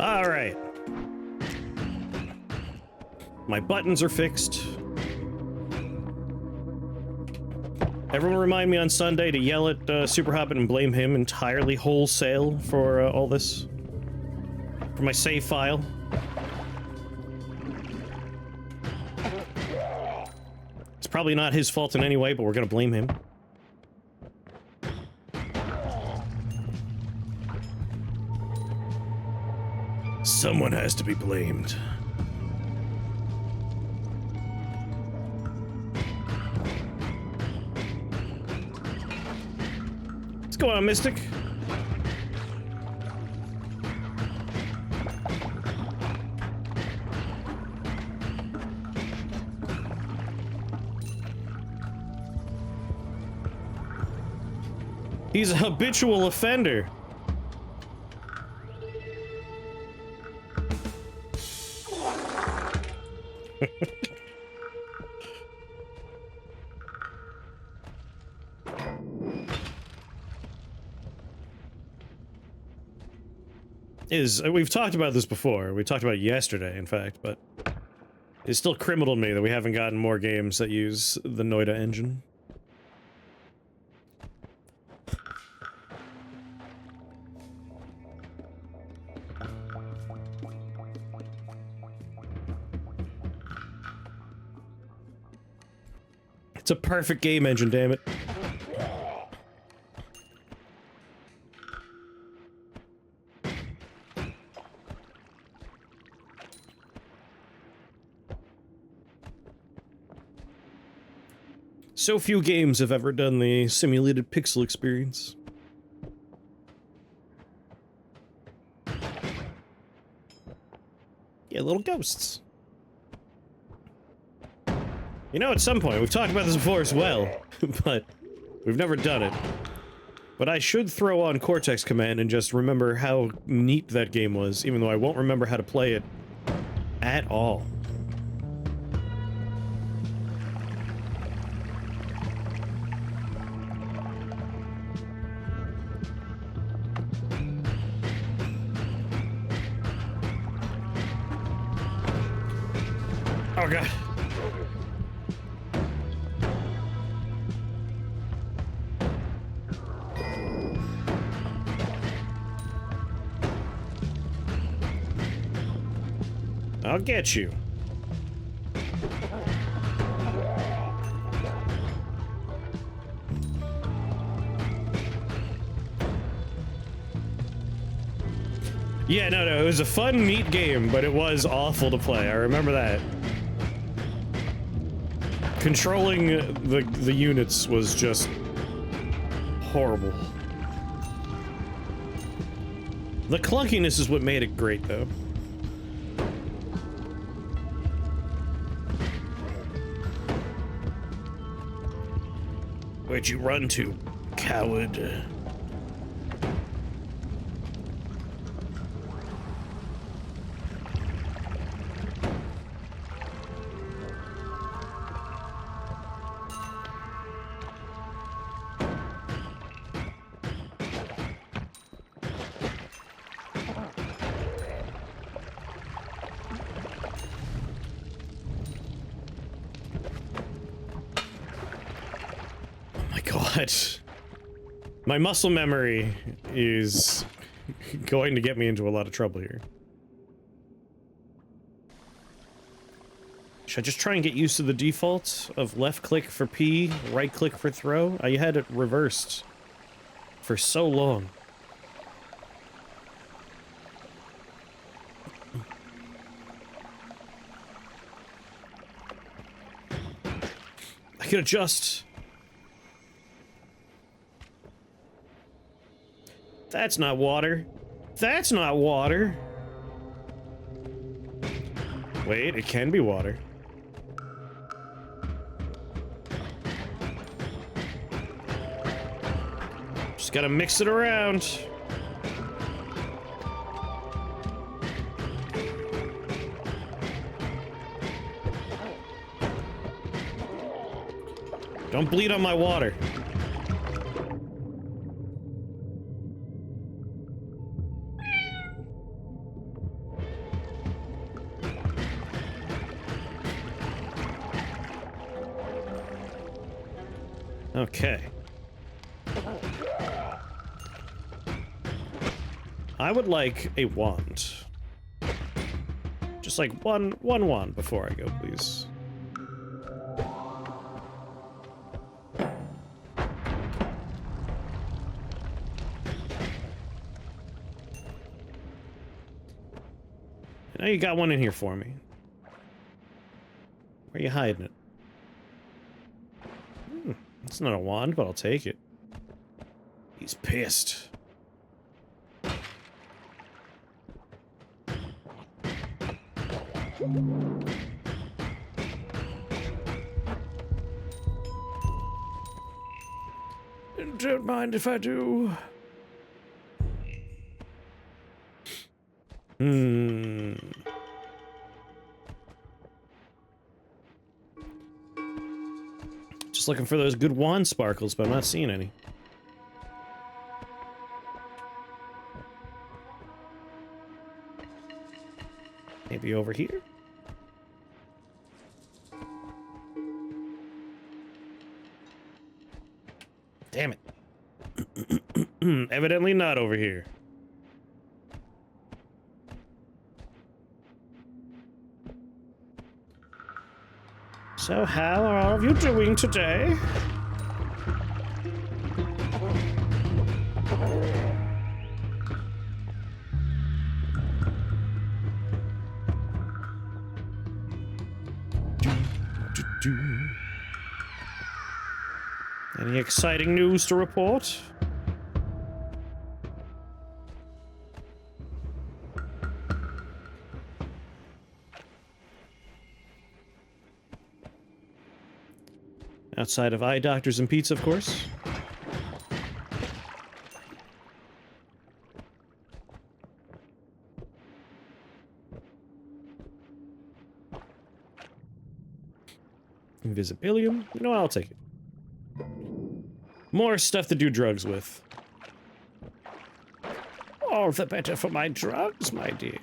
All right. My buttons are fixed. Everyone remind me on Sunday to yell at Super Hobbit and blame him entirely wholesale for all this. For my save file. It's probably not his fault in any way, but we're gonna blame him. Someone has to be blamed. What's going on, Mystic? He's a habitual offender. We've talked about this before. We talked about it yesterday, in fact, but it's still criminal to me that we haven't gotten more games that use the Noita engine. It's a perfect game engine, damn it. So few games have ever done the simulated pixel experience. Yeah, little ghosts. You know, at some point, we've talked about this before as well, but we've never done it. But I should throw on Cortex Command and just remember how neat that game was, even though I won't remember how to play it at all. Oh god. I'll get you. Yeah, no, it was a fun, neat game, but it was awful to play. I remember that. Controlling the units was just horrible. The clunkiness is what made it great, though. Where'd you run to, coward? My muscle memory is going to get me into a lot of trouble here. Should I just try and get used to the default of left click for P, right click for throw? I had it reversed for so long. I can adjust. That's not water. That's not water. Wait, it can be water. Just gotta mix it around. Don't bleed on my water. Okay. I would like a wand. Just like one wand before I go, please. Now you got one in here for me. Where are you hiding it? It's not a wand, but I'll take it. He's pissed. Don't mind if I do. Just looking for those good wand sparkles, but I'm not seeing any. Maybe over here? Damn it. Evidently not over here. So how are all of you doing today? Any exciting news to report? Outside of eye doctors and pizza, of course. Invisibilium. You know what? I'll take it. More stuff to do drugs with. All the better for my drugs, my dear.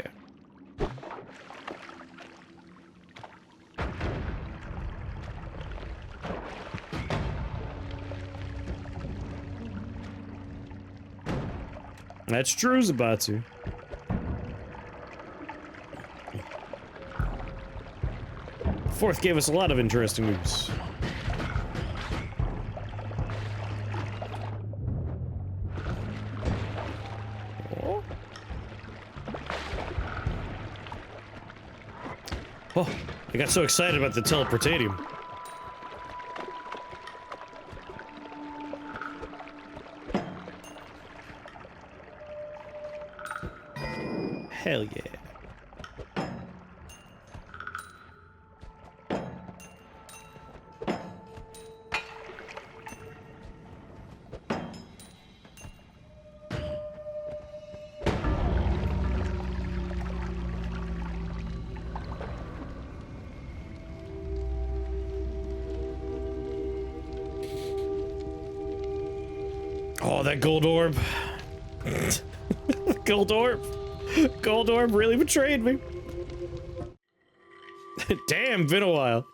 That's true, Zabatsu. Fourth gave us a lot of interesting news. Oh, I got so excited about the teleportatium. Hell yeah. Oh, that gold orb. Gold orb. Gold orb really betrayed me. Damn, been a while.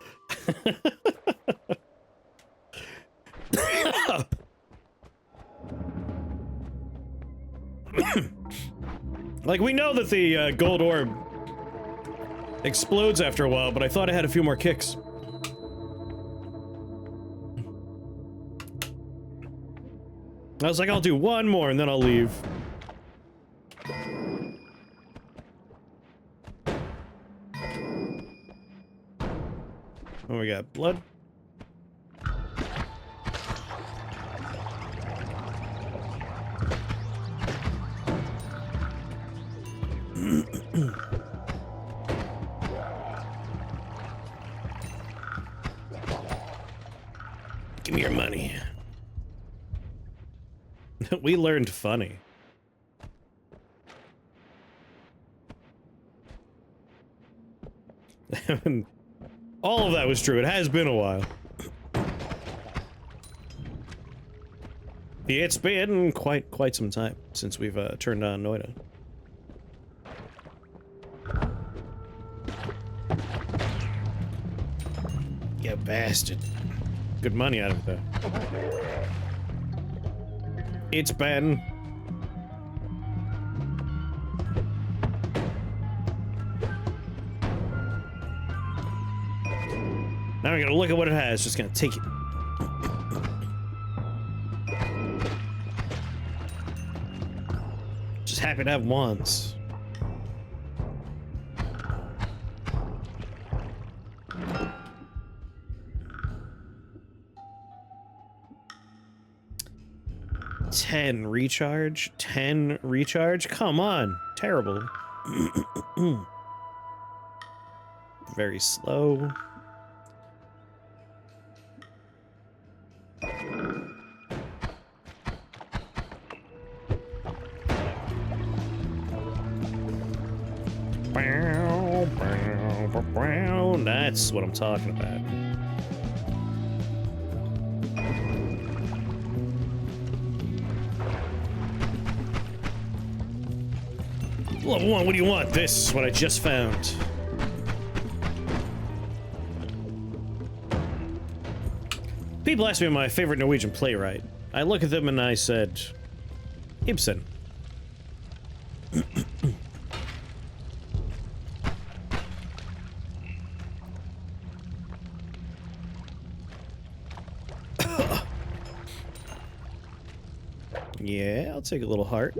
Like, we know that the gold orb explodes after a while, but I thought it had a few more kicks. I was like, I'll do one more and then I'll leave. Oh, we got blood. Give me your money. We learned funny. All of that was true. It has been a while. Yeah, it's been quite some time since we've turned on Noita. You bastard. good money out of it, though. It's Ben. Now we're gonna look at what it has. Just gonna take it. Just happy to have wands. $10 recharge? 10 recharge? Come on. Terrible. Very slow. That's what I'm talking about. Level 1, what do you want? This is what I just found. People ask me my favorite Norwegian playwright. I look at them and I said, Ibsen. Yeah, I'll take a little heart.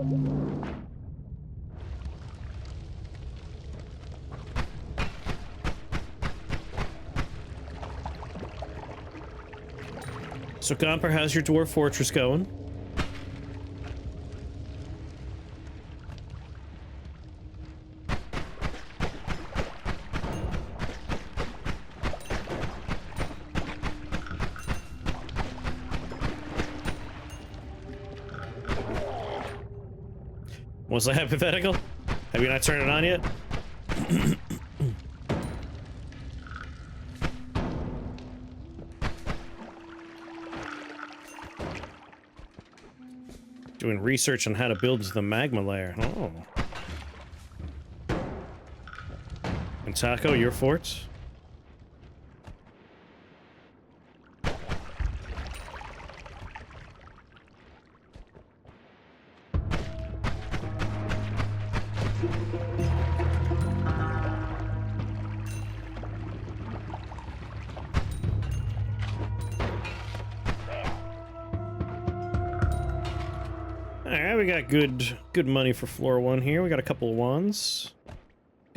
So, Gomper, how's your dwarf fortress going? Was that hypothetical? Have you not turned it on yet? Doing research on how to build the magma layer. Oh. And Taco, your forts? Alright, we got good money for floor 1 here. We got a couple of wands.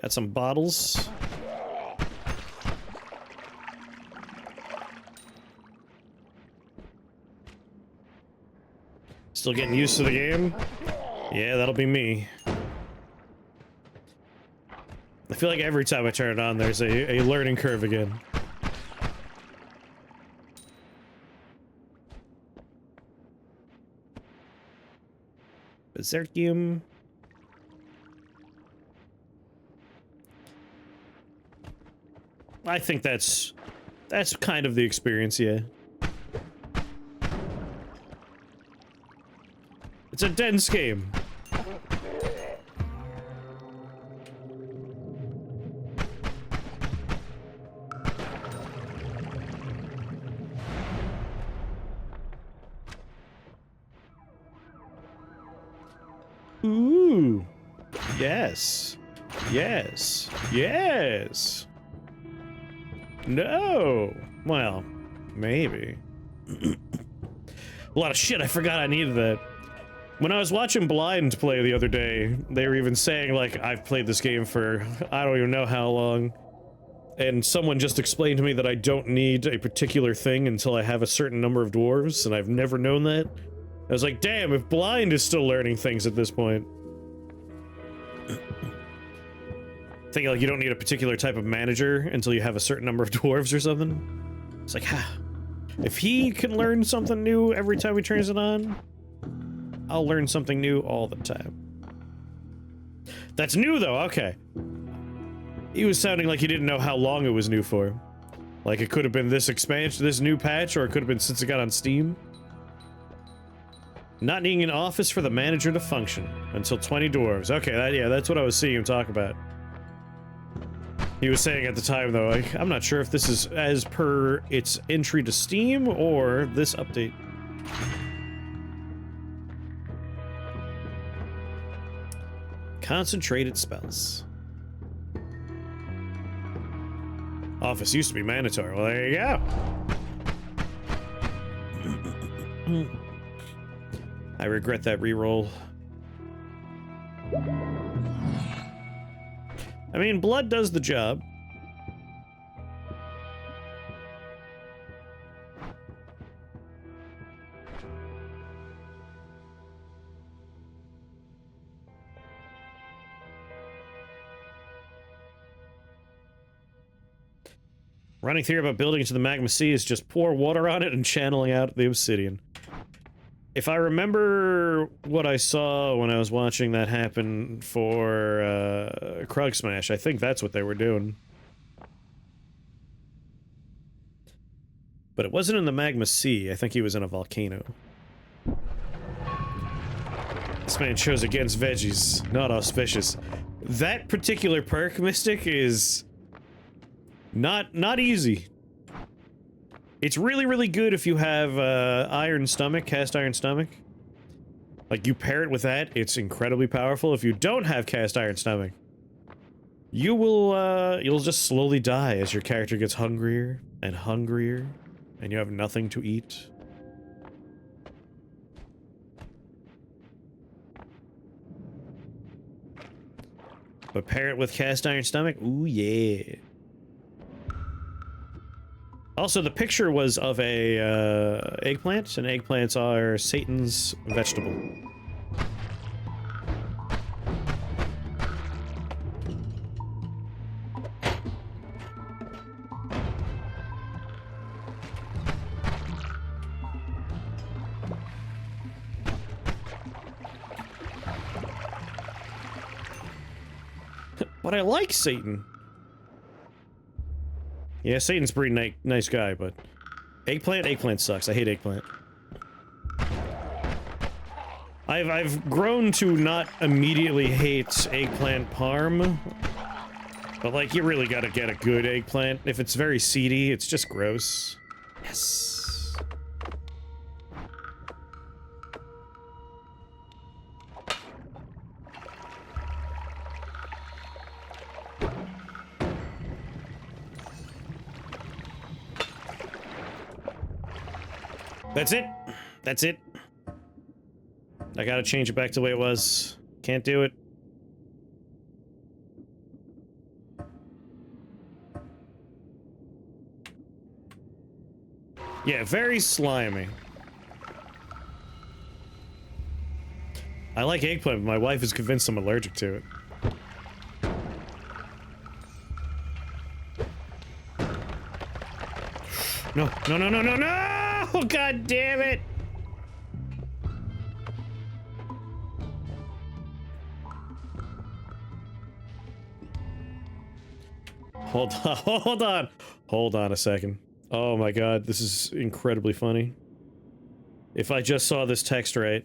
Got some bottles. Still getting used to the game? Yeah, that'll be me. I feel like every time I turn it on, there's a learning curve again. Berserkium. I think that's kind of the experience, yeah. It's a dense game. Ooh. Yes. Yes. Yes. No. Well, maybe. A lot of shit. I forgot I needed that. When I was watching Blind play the other day, they were even saying, like, I've played this game for I don't even know how long. And someone just explained to me that I don't need a particular thing until I have a certain number of dwarves, and I've never known that. I was like, damn, if Blind is still learning things at this point. Thinking like you don't need a particular type of manager until you have a certain number of dwarves or something. It's like, ha. If he can learn something new every time he turns it on, I'll learn something new all the time. That's new though, okay. He was sounding like he didn't know how long it was new for. Like it could have been this expansion, this new patch, or it could have been since it got on Steam. Not needing an office for the manager to function until 20 dwarves. Okay, yeah, that's what I was seeing him talk about. He was saying at the time, though, like, I'm not sure if this is as per its entry to Steam or this update. Concentrated spells. Office used to be mandatory. Well, there you go. I regret that reroll. I mean, blood does the job. Running theory about building into the magma sea is just pour water on it and channeling out the obsidian. If I remember what I saw when I was watching that happen for Krug Smash, I think that's what they were doing. But it wasn't in the magma sea. I think he was in a volcano. This man chose against veggies. Not auspicious. That particular perk, Mystic, is not easy. It's really, really good if you have Iron Stomach, Cast Iron Stomach. Like, you pair it with that, it's incredibly powerful. If you don't have Cast Iron Stomach, you will, you'll just slowly die as your character gets hungrier and hungrier, and you have nothing to eat. But pair it with Cast Iron Stomach, ooh yeah. Also, the picture was of a eggplant, and eggplants are Satan's vegetable. But I like Satan. Yeah, Satan's a pretty nice guy, but eggplant sucks. I hate eggplant. I've grown to not immediately hate eggplant parm, but like, you really gotta get a good eggplant. If it's very seedy, it's just gross. Yes. That's it. That's it. I gotta change it back to the way it was. Can't do it. Yeah, very slimy. I like eggplant, but my wife is convinced I'm allergic to it. No, no, no, no, no, no! Oh, God damn it! Hold on, hold on! Hold on a second. Oh my God, this is incredibly funny. If I just saw this text right.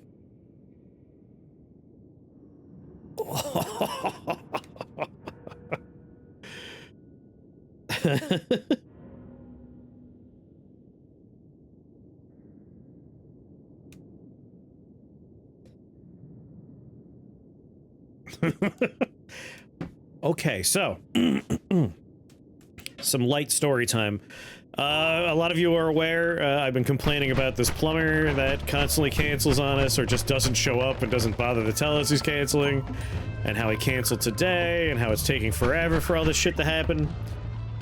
Okay, so some light story time. A lot of you are aware, I've been complaining about this plumber that constantly cancels on us or just doesn't show up and doesn't bother to tell us he's canceling, and how he canceled today, and how it's taking forever for all this shit to happen.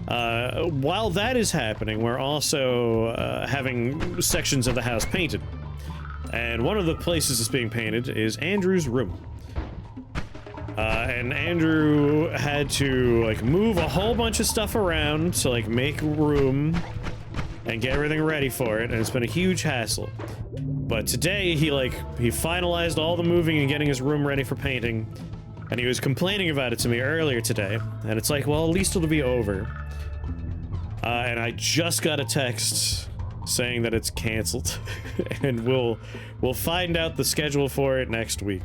While that is happening, we're also having sections of the house painted. And one of the places that's being painted is Andrew's room. And Andrew had to, like, move a whole bunch of stuff around to, like, make room and get everything ready for it, and it's been a huge hassle. But today, he finalized all the moving and getting his room ready for painting, and he was complaining about it to me earlier today, and it's like, well, at least it'll be over. And I just got a text saying that it's canceled, and we'll find out the schedule for it next week.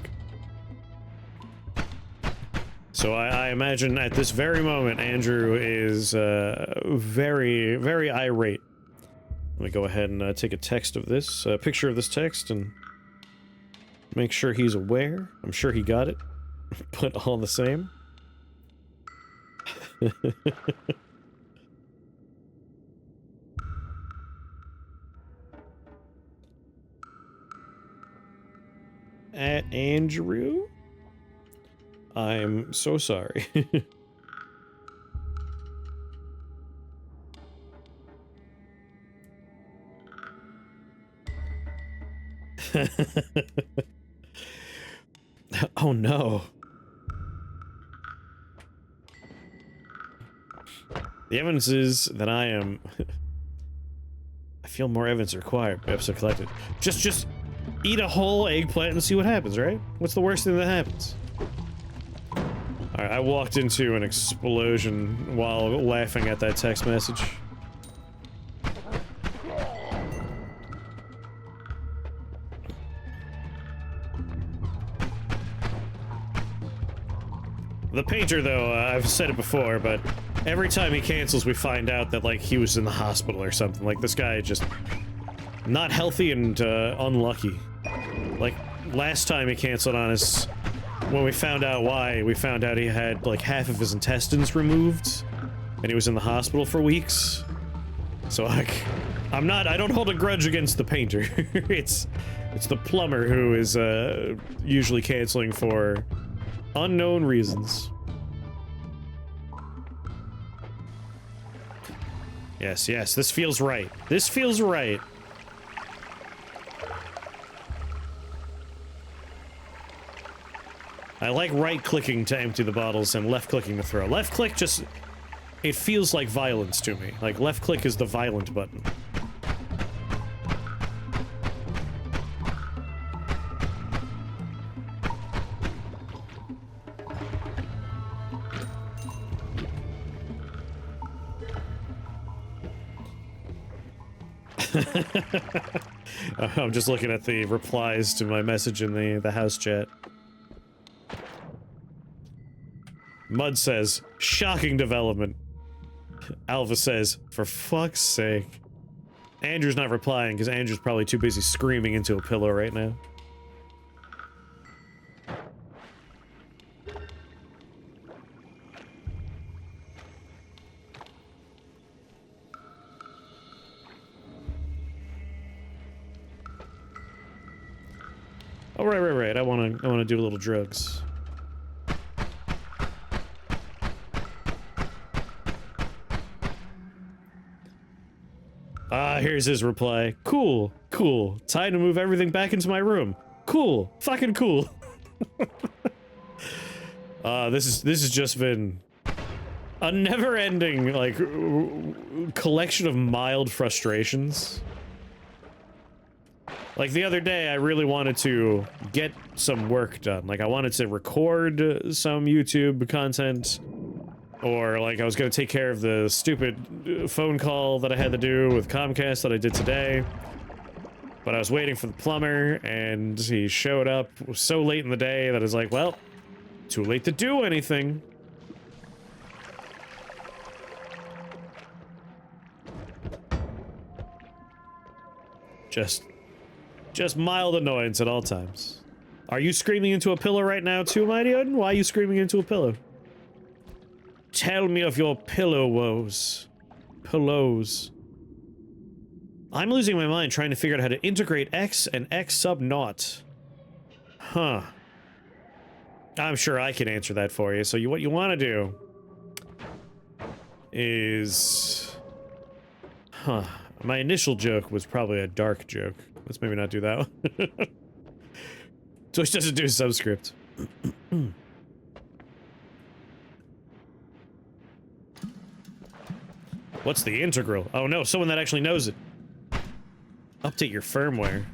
So I imagine at this very moment, Andrew is very, very irate. Let me go ahead and take a text of this, picture of this text, and make sure he's aware. I'm sure he got it, but all the same. At Andrew? I'm so sorry. Oh no. The evidence is that I am... I feel more evidence required. Episode collected. Just eat a whole eggplant and see what happens, right? What's the worst thing that happens? Alright, I walked into an explosion while laughing at that text message. The painter, though, I've said it before, but every time he cancels, we find out that, like, he was in the hospital or something. Like, this guy just not healthy and unlucky. Like, last time he canceled on us, when we found out why, we found out he had, like, half of his intestines removed, and he was in the hospital for weeks. So, like, I don't hold a grudge against the painter. It's the plumber who is, usually canceling for unknown reasons. Yes, this feels right. This feels right. I like right-clicking to empty the bottles and left-clicking to throw. Left-click just... it feels like violence to me. Like, left-click is the violent button. I'm just looking at the replies to my message in the house chat. Mud says, shocking development. Alva says, for fuck's sake. Andrew's not replying because Andrew's probably too busy screaming into a pillow right now. Oh, right. I wanna do a little drugs. Here's his reply. Cool. Time to move everything back into my room. Cool. Fucking cool. This has just been a never-ending, like, collection of mild frustrations. Like, the other day, I really wanted to get some work done. Like, I wanted to record some YouTube content, or, like, I was gonna take care of the stupid phone call that I had to do with Comcast that I did today. But I was waiting for the plumber, and he showed up so late in the day that I was like, well, too late to do anything. Just mild annoyance at all times. Are you screaming into a pillow right now too, Mighty Odin? Why are you screaming into a pillow? Tell me of your pillow woes. Pillows. I'm losing my mind trying to figure out how to integrate X and X sub naught. Huh. I'm sure I can answer that for you. So what you want to do is... Huh. My initial joke was probably a dark joke. Let's maybe not do that one. Twitch doesn't do subscript. What's the integral? Oh no, someone that actually knows it. Update your firmware.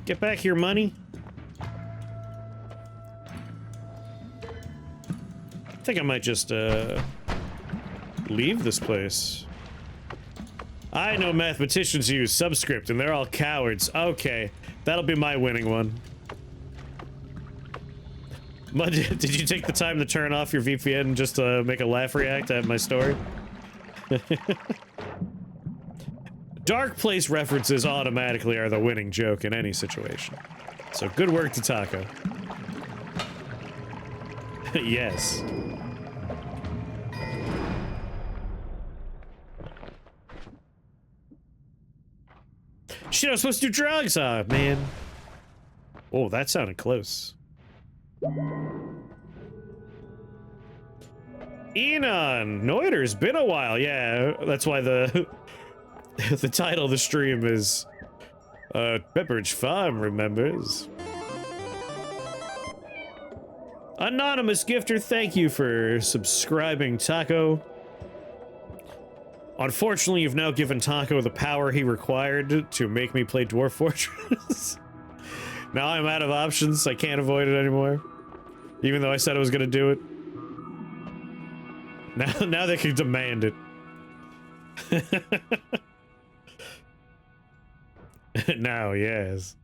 Get back here, money. think I might just, leave this place. I know mathematicians use subscript, and they're all cowards. Okay, that'll be my winning one. Did you take the time to turn off your VPN just to make a laugh react at my story? Dark place references automatically are the winning joke in any situation. So good work to Taco. Yes. Shit, I was supposed to do drugs! Ah, man. Oh, that sounded close. Enon! Noita's been a while, yeah. That's why the the title of the stream is Pepperidge Farm remembers. Anonymous gifter, thank you for subscribing, Taco. Unfortunately, you've now given Taco the power he required to make me play Dwarf Fortress. Now I'm out of options. I can't avoid it anymore. Even though I said I was gonna do it. Now they can demand it. Now, yes.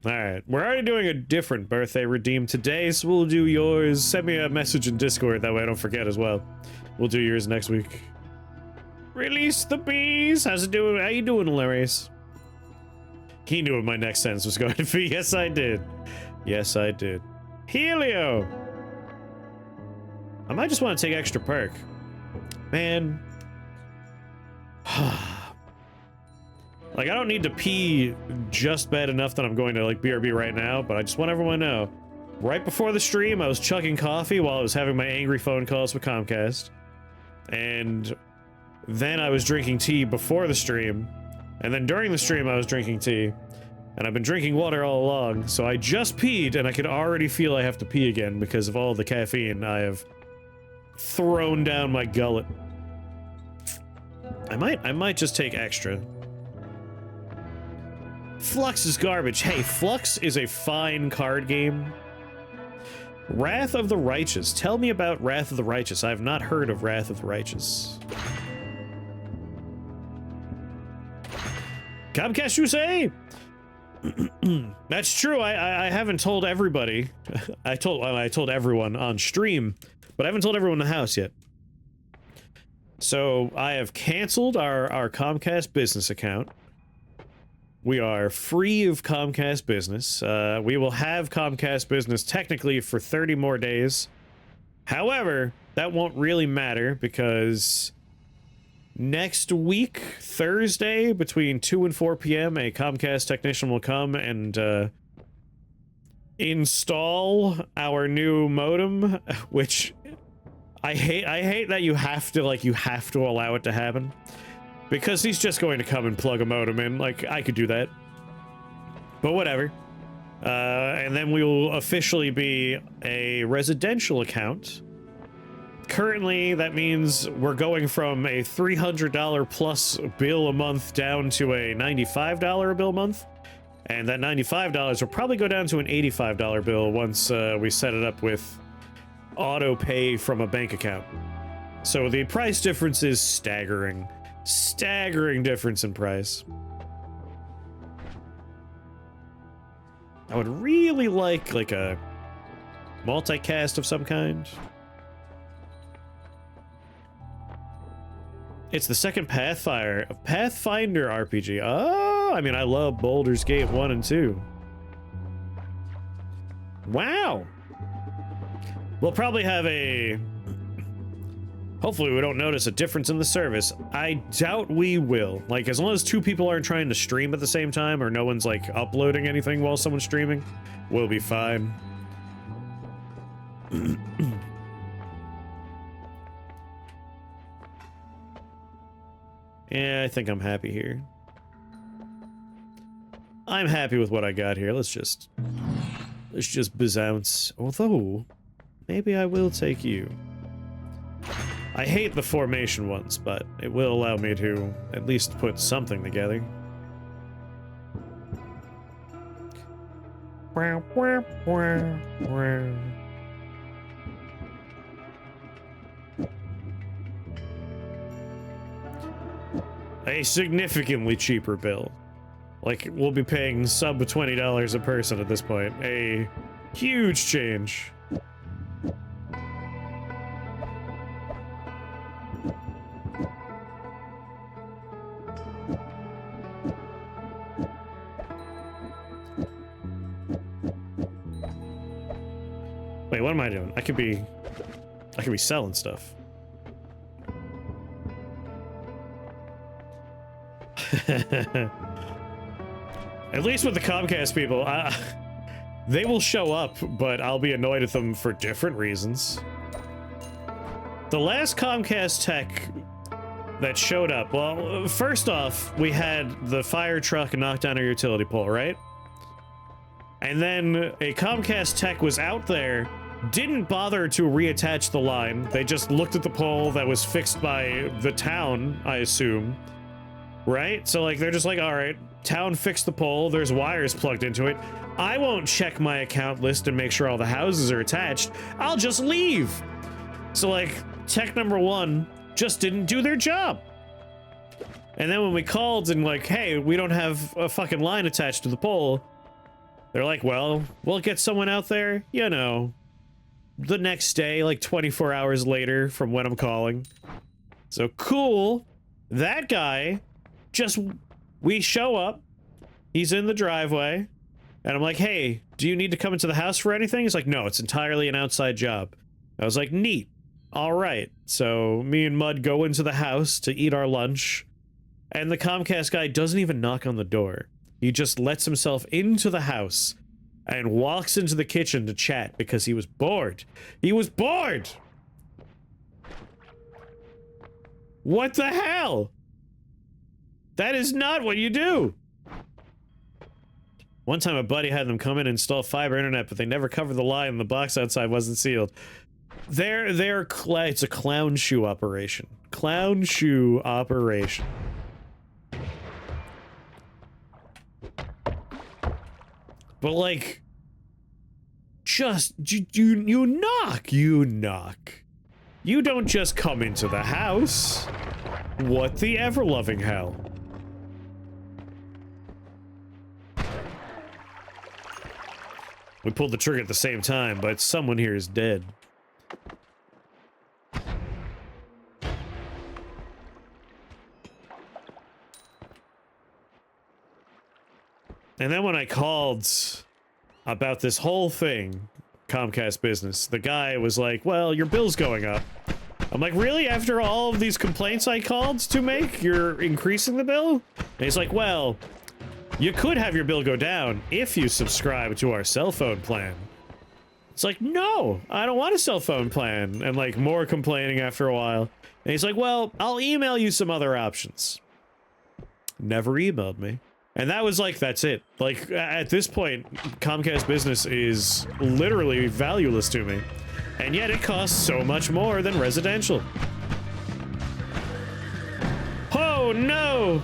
Alright, we're already doing a different birthday redeem today, so we'll do yours. Send me a message in Discord, that way I don't forget as well. We'll do yours next week. Release the bees! How's it doing? How you doing, Hilarious? He knew what my next sentence was going to be. Yes, I did. Yes, I did. Helio! I might just want to take extra perk. Man. Like, I don't need to pee just bad enough that I'm going to, like, BRB right now, but I just want everyone to know. Right before the stream, I was chugging coffee while I was having my angry phone calls with Comcast. And then I was drinking tea before the stream. And then during the stream, I was drinking tea. And I've been drinking water all along, so I just peed, and I could already feel I have to pee again because of all the caffeine I have thrown down my gullet. I might just take extra. Flux is garbage. Hey, Flux is a fine card game. Wrath of the Righteous. Tell me about Wrath of the Righteous. I have not heard of Wrath of the Righteous. Comcast, you say? That's true. I haven't told everybody. I told everyone on stream, but I haven't told everyone in the house yet. So I have canceled our Comcast business account. We are free of Comcast business. We will have Comcast business technically for 30 more days. However, that won't really matter because next week, Thursday, between 2 and 4 p.m., a Comcast technician will come and install our new modem, which I hate that you have to allow it to happen. Because he's just going to come and plug a modem in. Like, I could do that. But whatever. And then we will officially be a residential account. Currently, that means we're going from a $300 plus bill a month down to a $95 bill a month. And that $95 will probably go down to an $85 bill once we set it up with auto pay from a bank account. So the price difference is staggering. Staggering difference in price. I would really like a multicast of some kind. It's the second Pathfinder RPG. Oh, I mean, I love Baldur's Gate 1 and 2. Wow. We'll probably have a... Hopefully we don't notice a difference in the service. I doubt we will. Like, as long as 2 people aren't trying to stream at the same time, or no one's, like, uploading anything while someone's streaming, we'll be fine. Yeah, I think I'm happy here. I'm happy with what I got here. Let's just bounce. Although, maybe I will take you. I hate the formation ones, but it will allow me to at least put something together. a significantly cheaper bill. Like, we'll be paying sub $20 a person at this point. A huge change. Wait, what am I doing? I could be selling stuff. At least with the Comcast people, they will show up, but I'll be annoyed at them for different reasons. The last Comcast tech that showed up, well, first off, we had the fire truck knock down our utility pole, right? And then a Comcast tech was out there, didn't bother to reattach the line. They just looked at the pole that was fixed by the town, I assume. Right? So, like, they're just like, all right, town fixed the pole, there's wires plugged into it. I won't check my account list and make sure all the houses are attached. I'll just leave. So, like, tech number one just didn't do their job. And then when we called and like, hey, we don't have a fucking line attached to the pole, they're like, well, we'll get someone out there, you know, the next day, like 24 hours later from when I'm calling. So cool. That guy just, we show up, he's in the driveway, and I'm like, hey, do you need to come into the house for anything? He's like, no, it's entirely an outside job. I was like, neat. All right. So me and Mud go into the house to eat our lunch, and the Comcast guy doesn't even knock on the door. He just lets himself into the house and walks into the kitchen to chat because he was bored. He was bored! What the hell? That is not what you do! One time a buddy had them come in and install fiber internet, but they never covered the line and the box outside wasn't sealed. It's a clown shoe operation. Clown shoe operation. But like, just, you knock. You don't just come into the house. What the ever-loving hell? We pulled the trigger at the same time, but someone here is dead. And then when I called about this whole thing, Comcast business, the guy was like, well, your bill's going up. I'm like, really? After all of these complaints I called to make, you're increasing the bill? And he's like, well, you could have your bill go down if you subscribe to our cell phone plan. It's like, no, I don't want a cell phone plan. And like more complaining after a while. And he's like, well, I'll email you some other options. Never emailed me. And that was like, that's it. Like, at this point, Comcast Business is literally valueless to me. And yet it costs so much more than residential. Oh, no!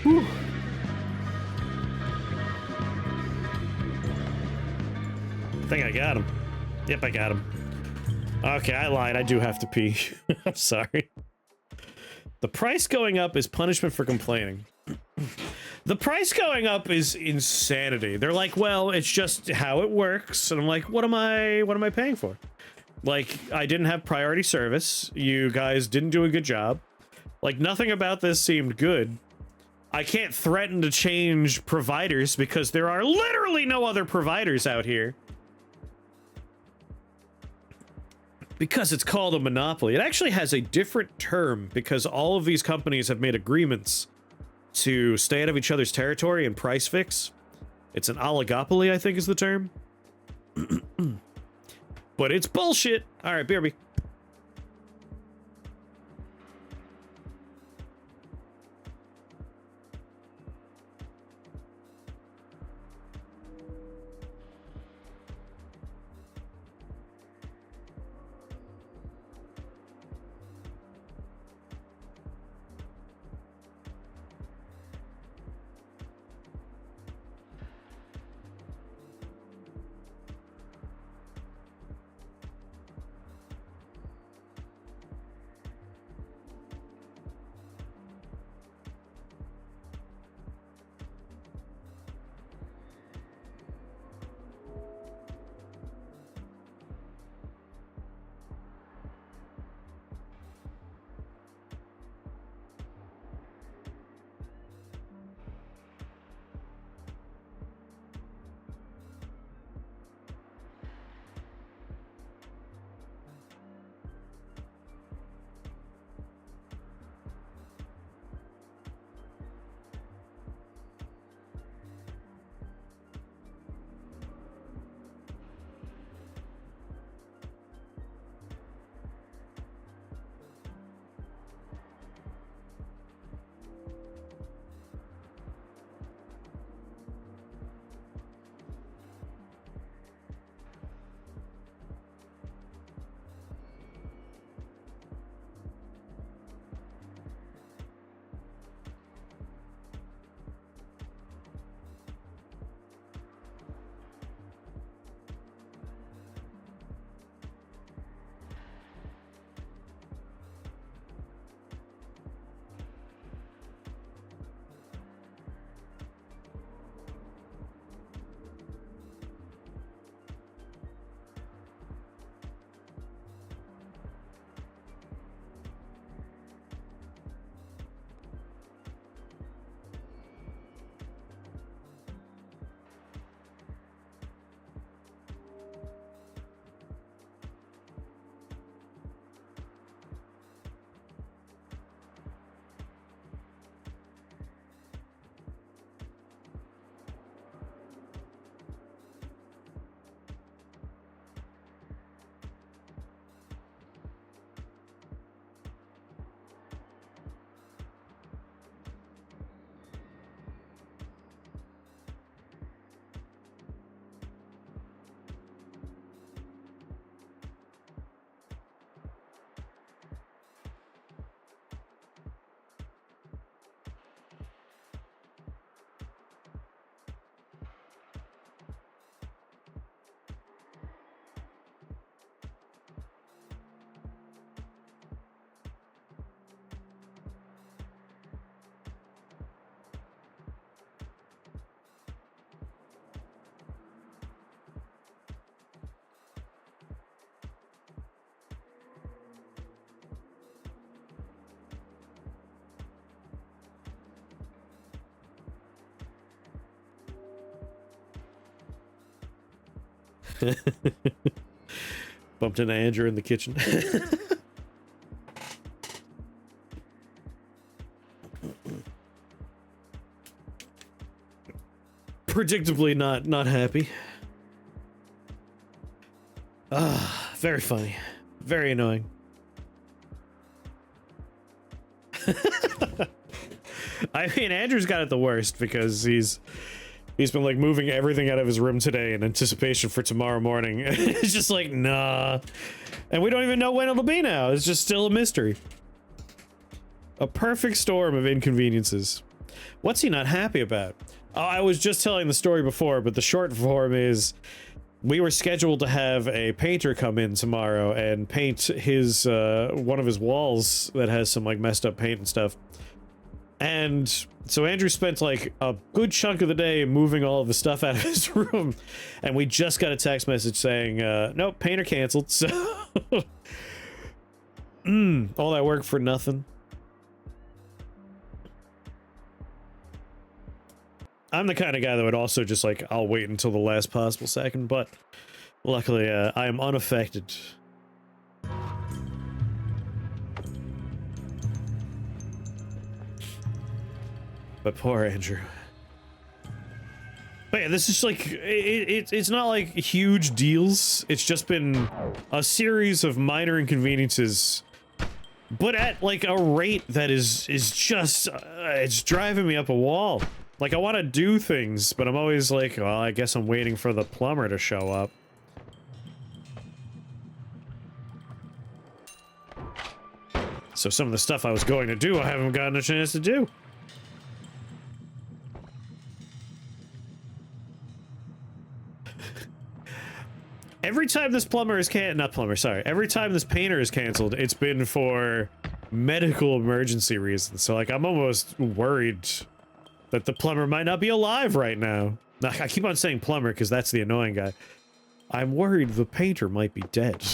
Whew. I think I got him. Yep, I got him. Okay, I lied. I do have to pee. I'm sorry. The price going up is punishment for complaining. The price going up is insanity. They're like, well, it's just how it works. And I'm like, what am I paying for? Like, I didn't have priority service. You guys didn't do a good job. Like, nothing about this seemed good. I can't threaten to change providers because there are literally no other providers out here. Because it's called a monopoly. It actually has a different term because all of these companies have made agreements to stay out of each other's territory and price fix. It's an oligopoly, I think is the term. But it's bullshit. All right, BRB. Bumped into Andrew in the kitchen. Predictably not happy. Ah, very funny. Very annoying. I mean, Andrew's got it the worst because he's been like moving everything out of his room today in anticipation for tomorrow morning. It's just like, nah. And we don't even know when it'll be now. It's just still a mystery. A perfect storm of inconveniences. What's he not happy about? I was just telling the story before, but the short form is we were scheduled to have a painter come in tomorrow and paint his one of his walls that has some like messed up paint and stuff. And so Andrew spent like a good chunk of the day moving all of the stuff out of his room, and we just got a text message saying, nope, painter canceled. So all that work for nothing. I'm the kind of guy that would also just like, I'll wait until the last possible second, but luckily I am unaffected. But poor Andrew. But yeah, this is like, it's not like huge deals. It's just been a series of minor inconveniences, but at like a rate that is just, it's driving me up a wall. Like, I want to do things, but I'm always like, well, I guess I'm waiting for the plumber to show up. So some of the stuff I was going to do, I haven't gotten a chance to do. Every time this plumber is every time this painter is canceled, it's been for medical emergency reasons. So, like, I'm almost worried that the plumber might not be alive right now. I keep on saying plumber because that's the annoying guy. I'm worried the painter might be dead.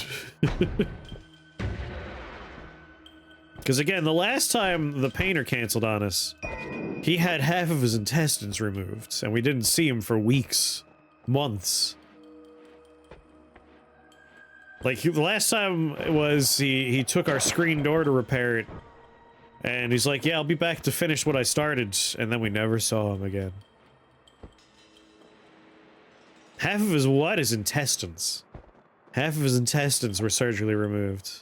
Because again, the last time the painter canceled on us, he had half of his intestines removed, and we didn't see him for weeks, months. Like, the last time it was, he took our screen door to repair it, and he's like, yeah, I'll be back to finish what I started, and then we never saw him again. Half of his what? His intestines. Half of his intestines were surgically removed.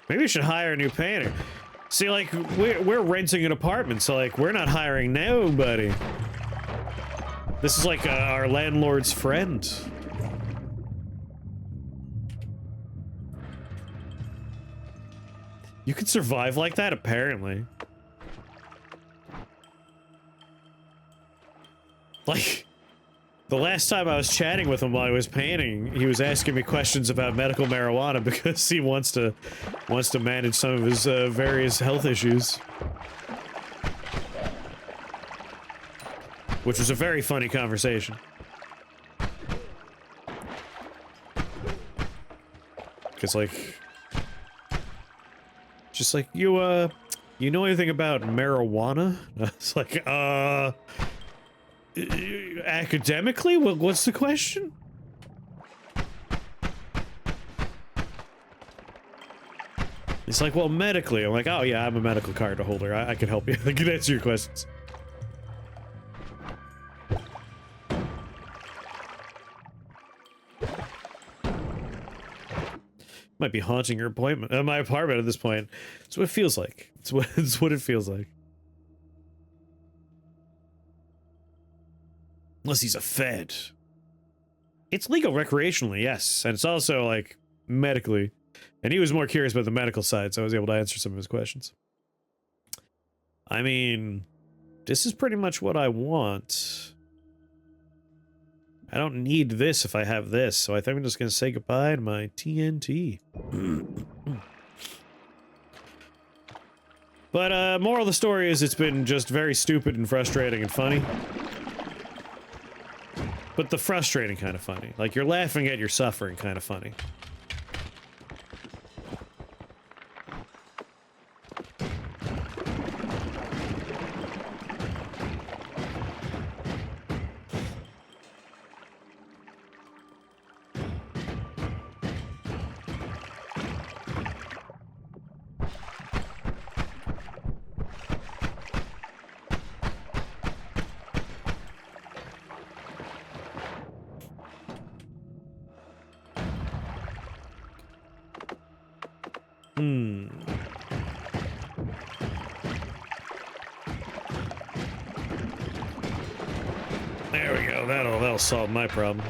Maybe we should hire a new painter. See, like, we're renting an apartment, so, like, we're not hiring nobody. This is like our landlord's friend. You can survive like that, apparently. Like, the last time I was chatting with him while I was painting, he was asking me questions about medical marijuana because he wants to manage some of his various health issues. Which was a very funny conversation. Cause like, just like, you know anything about marijuana? It's like, academically? What's the question? It's like, well, medically. I'm like, oh yeah, I'm a medical card holder. I can help you. I can answer your questions. Might be haunting your appointment, my apartment at this point. It's what it feels like. It's what it feels like. Unless he's a fed. It's legal recreationally, yes, and it's also like medically. And he was more curious about the medical side, so I was able to answer some of his questions. I mean, this is pretty much what I want. I don't need this if I have this, so I think I'm just gonna say goodbye to my TNT. But, moral of the story is it's been just very stupid and frustrating and funny. But the frustrating kind of funny. Like, you're laughing at your suffering kind of funny. that'll solve my problem.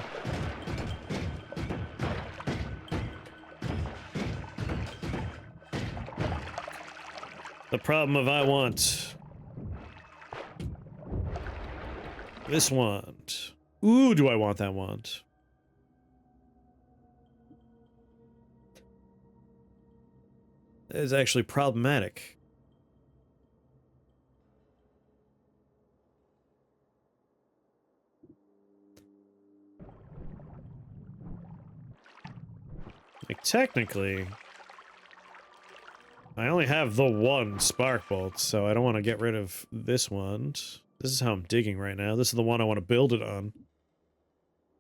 The problem of I want this wand. Ooh, do I want that wand? That is actually problematic. Like, technically, I only have the one spark bolt, so I don't want to get rid of this wand. This is how I'm digging right now. This is the one I want to build it on.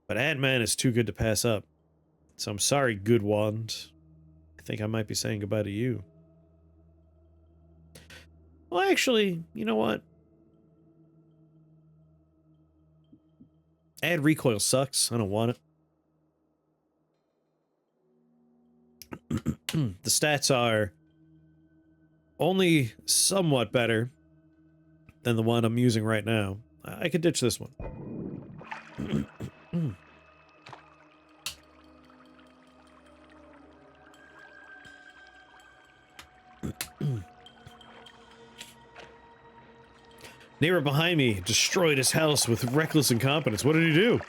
But Ant-Man is too good to pass up. So I'm sorry, good wand. I think I might be saying goodbye to you. Well, actually, you know what? Add recoil sucks. I don't want it. The stats are only somewhat better than the one I'm using right now. I could ditch this one. Neighbor behind me destroyed his house with reckless incompetence. What did he do?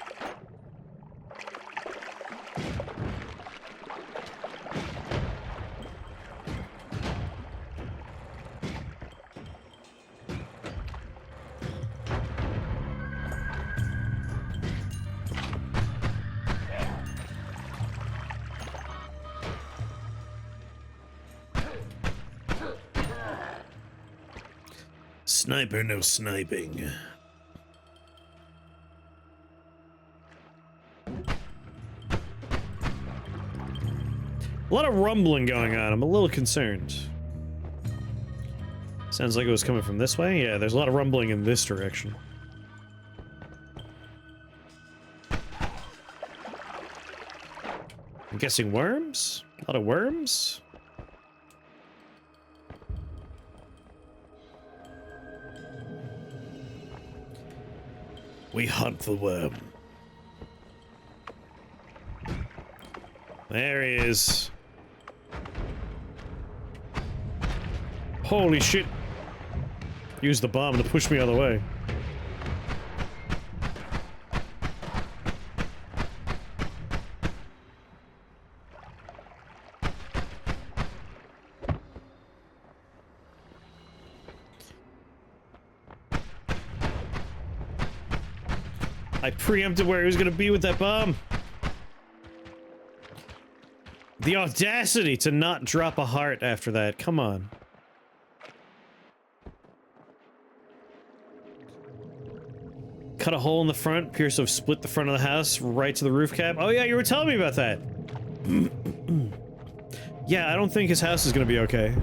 Sniper, no sniping. A lot of rumbling going on. I'm a little concerned. Sounds like it was coming from this way. Yeah, there's a lot of rumbling in this direction. I'm guessing worms? A lot of worms? We hunt the worm. There he is. Holy shit. Use the bomb to push me out of the way. I preempted where he was gonna be with that bomb. The audacity to not drop a heart after that. Come on. Cut a hole in the front, appears to have split the front of the house right to the roof cap. Oh yeah, you were telling me about that. Yeah, I don't think his house is gonna be okay.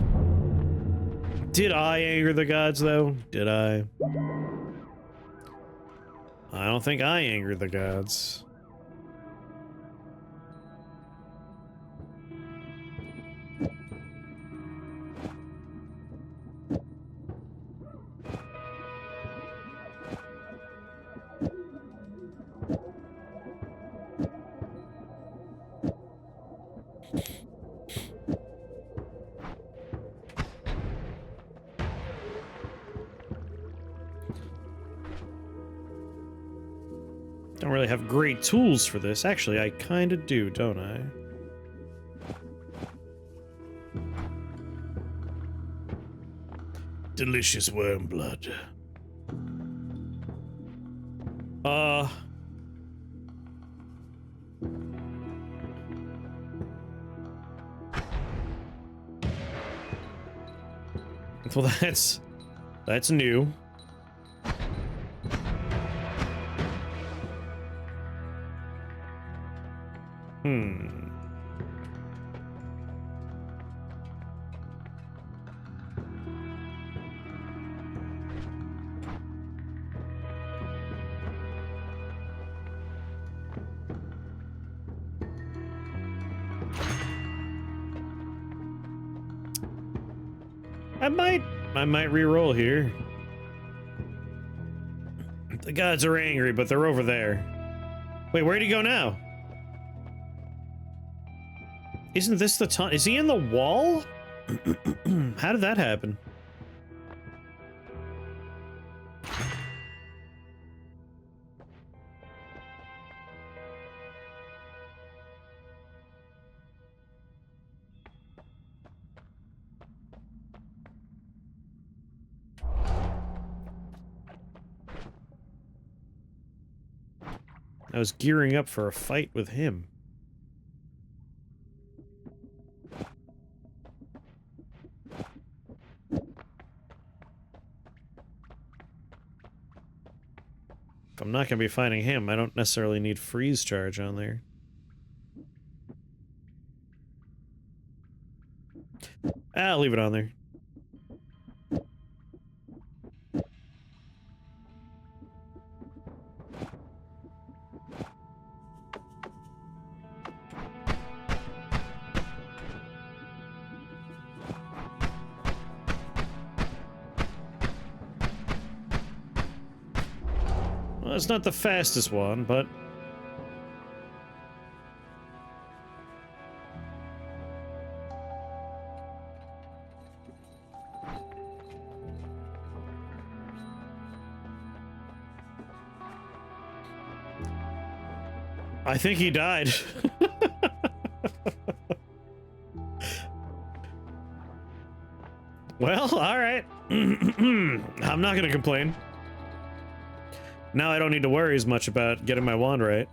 Did I anger the gods, though? Did I? I don't think I angered the gods. Don't really have great tools for this. Actually, I kinda do, don't I? Delicious worm blood. Well, that's new. I might re-roll here. The gods are angry, but they're over there. Wait, where'd he go now? Isn't this the time? Is he in the wall? How did that happen? I was gearing up for a fight with him. If I'm not going to be fighting him, I don't necessarily need freeze charge on there. I'll leave it on there. Well, it's not the fastest one, but... I think he died. Well, alright. I'm not gonna complain. Now I don't need to worry as much about getting my wand right.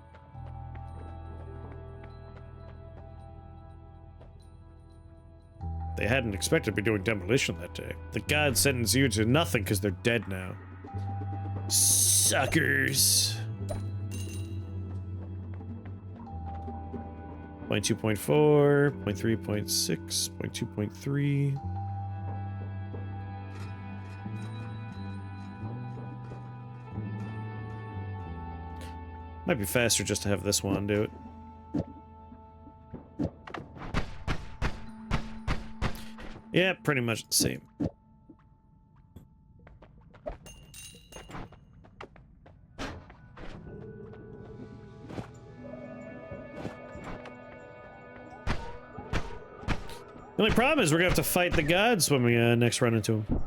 They hadn't expected to be doing demolition that day. The gods sentence you to nothing because they're dead now. Suckers. 0.2.4, 0.3.6, 0.2.3. Might be faster just to have this one do it. Yeah, pretty much the same. The only problem is we're gonna have to fight the gods when we next run into them.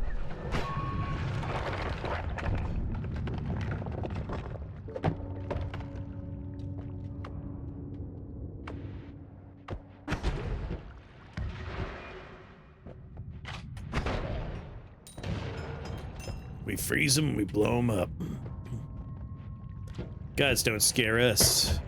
We freeze them, we blow them up. Gods don't scare us.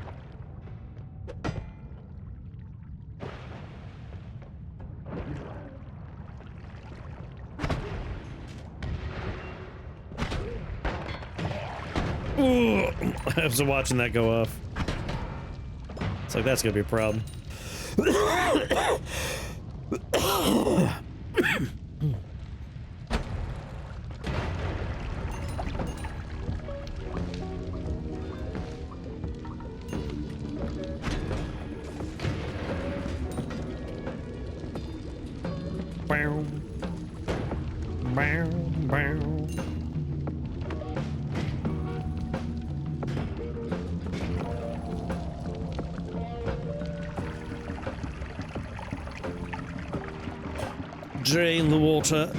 Ooh, I was watching that go off. It's like that's gonna be a problem. Drain the water.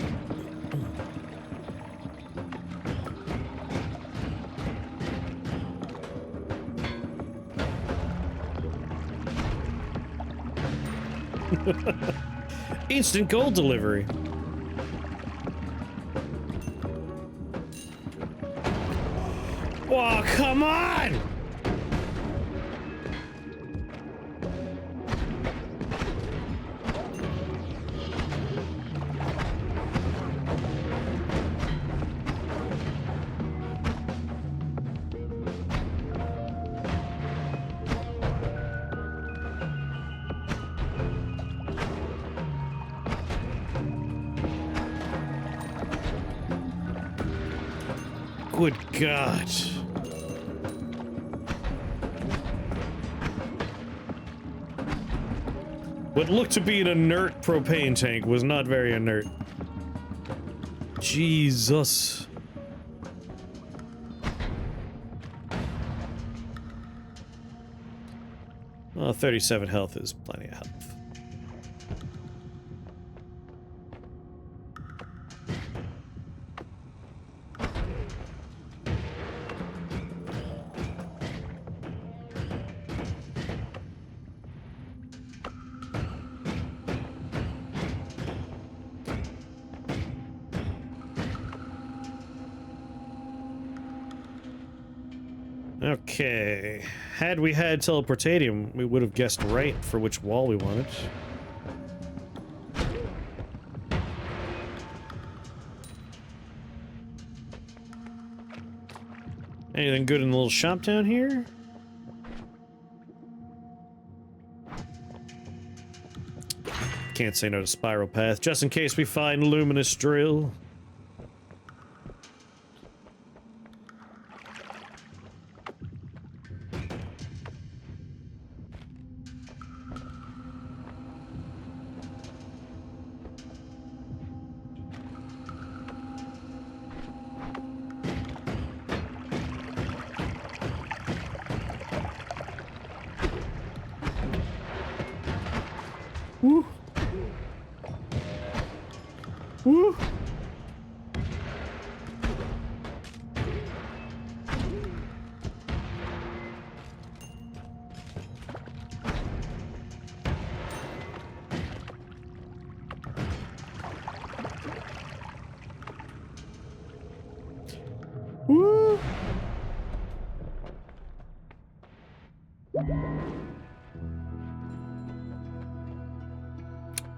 Instant gold delivery. Oh, come on! Good God. What looked to be an inert propane tank was not very inert. Well, 37 health is plenty of health. Okay, had we had teleportatium, we would have guessed right for which wall we wanted. Anything good in the little shop down here? Can't say no to spiral path, just in case we find luminous drill. Woo! Woo! Woo!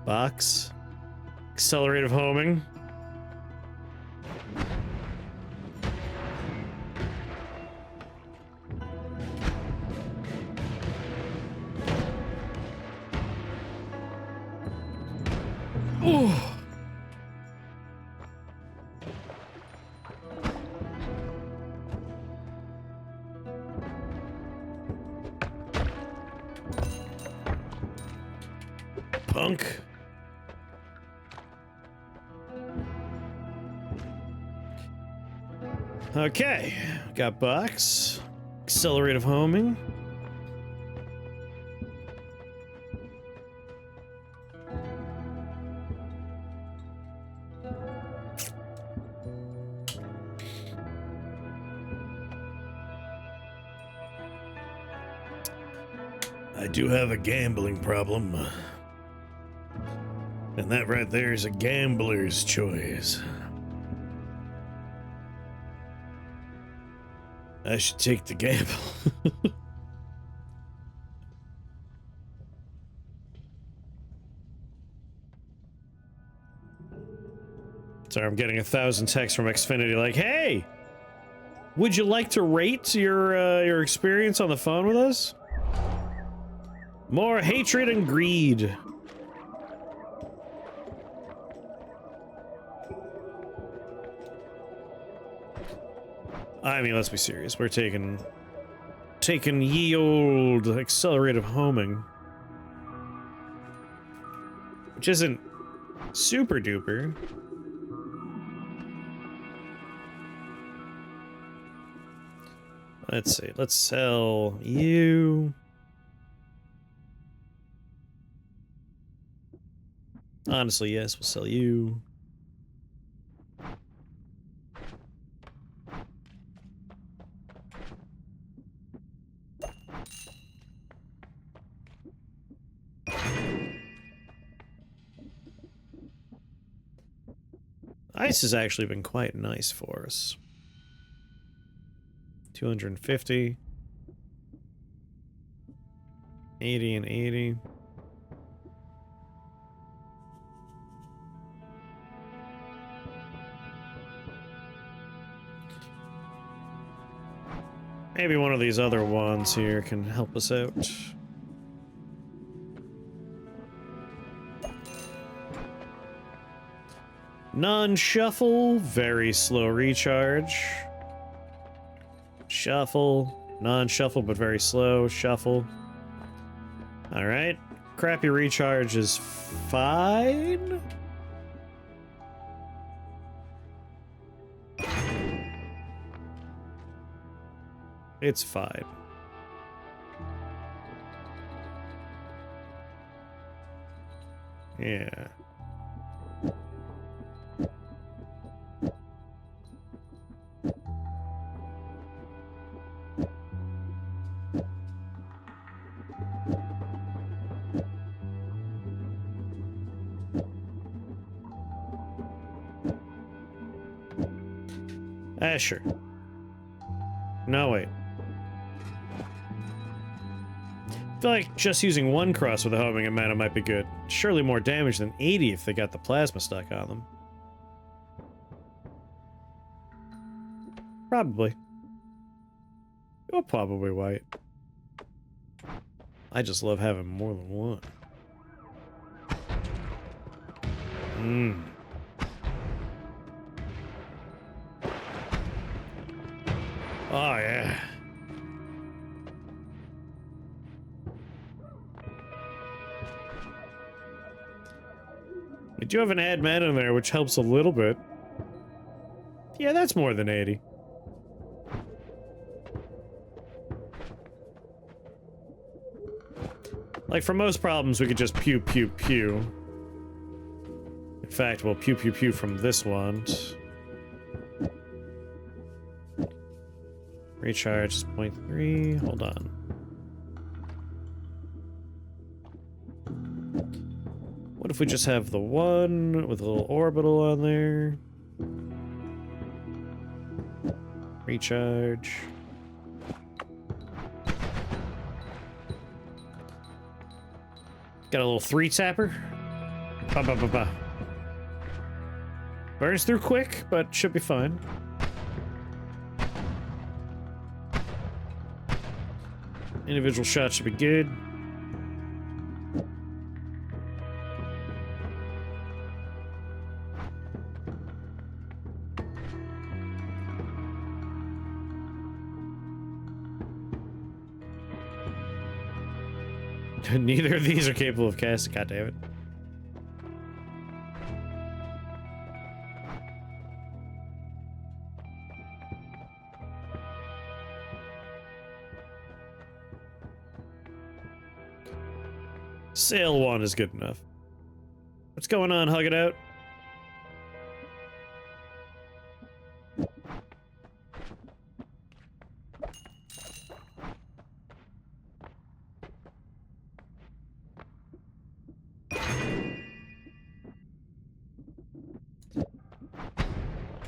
Box. Accelerative homing. Ooh. Punk. Okay, got box. Accelerative homing. I do have a gambling problem. And that right there is a gambler's choice. I should take the gamble. Sorry, I'm getting 1,000 texts from Xfinity like, hey! Would you like to rate your experience on the phone with us? More hatred and greed. I mean, let's be serious. We're taking ye old accelerative homing, which isn't super duper. Let's see. Let's sell you. Honestly, yes, we'll sell you. Ice has actually been quite nice for us. 250. 80 and 80. Maybe one of these other ones here can help us out. Non-shuffle, very slow recharge. Shuffle, non-shuffle but very slow, shuffle. Alright, crappy recharge is fine. It's fine. Yeah. Ah, sure. No, wait. I feel like just using one cross with a homing amount might be good. Surely more damage than 80 if they got the plasma stuck on them. Probably. Oh, probably white. I just love having more than one. Mmm. Oh, yeah. We do have an add mana in there, which helps a little bit. Yeah, that's more than 80. Like, for most problems, we could just pew, pew, pew. In fact, we'll pew, pew, pew from this one. Recharge is 0.3. Hold on. What if we just have the one with a little orbital on there? Recharge. Got a little 3-tapper. Ba ba ba ba. Burns through quick, but should be fine. Individual shots should be good. Neither of these are capable of casting. God damn it. Sail 1 is good enough. What's going on? Hug it out.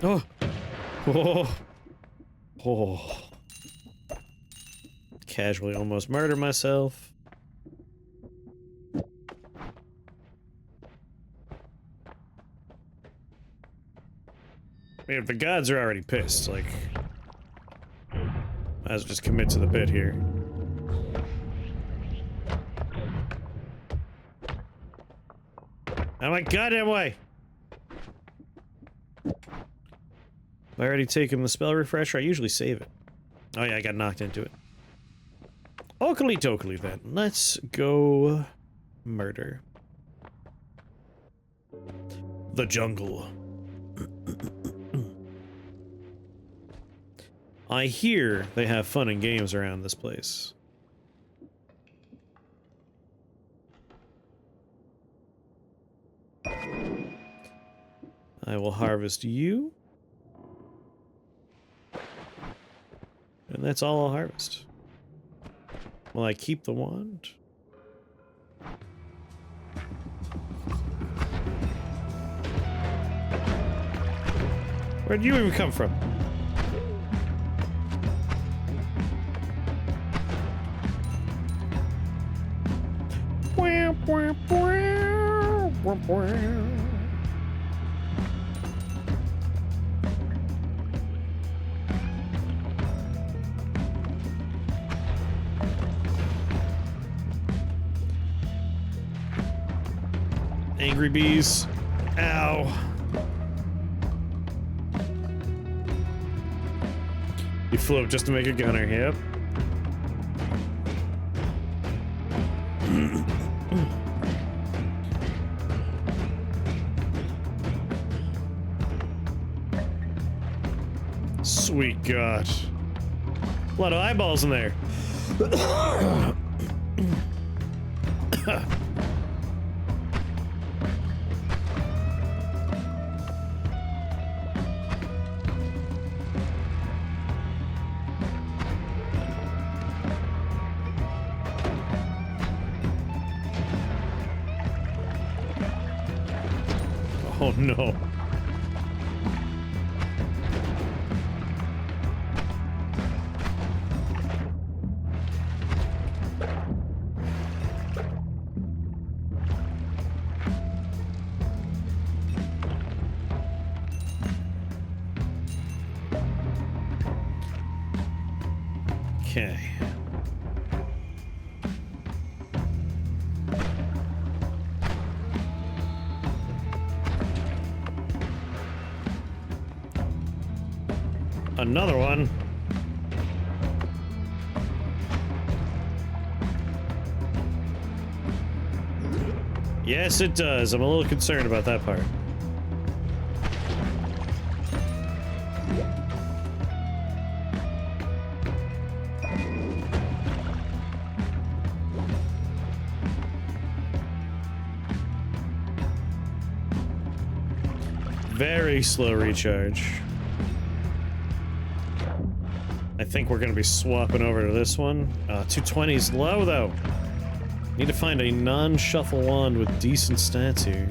Oh. Oh. Oh. Casually almost murder myself. I mean, if the gods are already pissed, like, might as well just commit to the bit here. Out of my goddamn way! Have I already taken the spell refresher? I usually save it. Oh yeah, I got knocked into it. Oakley dokley then. Let's go murder. The jungle. I hear they have fun and games around this place. I will harvest you. And that's all I'll harvest. Will I keep the wand? Where'd you even come from? Angry bees. Ow. You flew up just to make a gunner, yep. Sweet God. A lot of eyeballs in there. Oh no. Okay. Another one. Yes, it does. I'm a little concerned about that part. Very slow recharge. I think we're gonna be swapping over to this one. 220's low, though. Need to find a non-shuffle wand with decent stats here.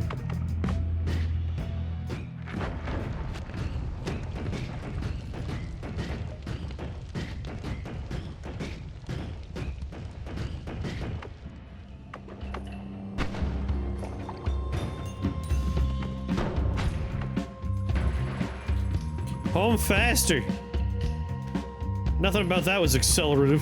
Home faster! Nothing about that was accelerative.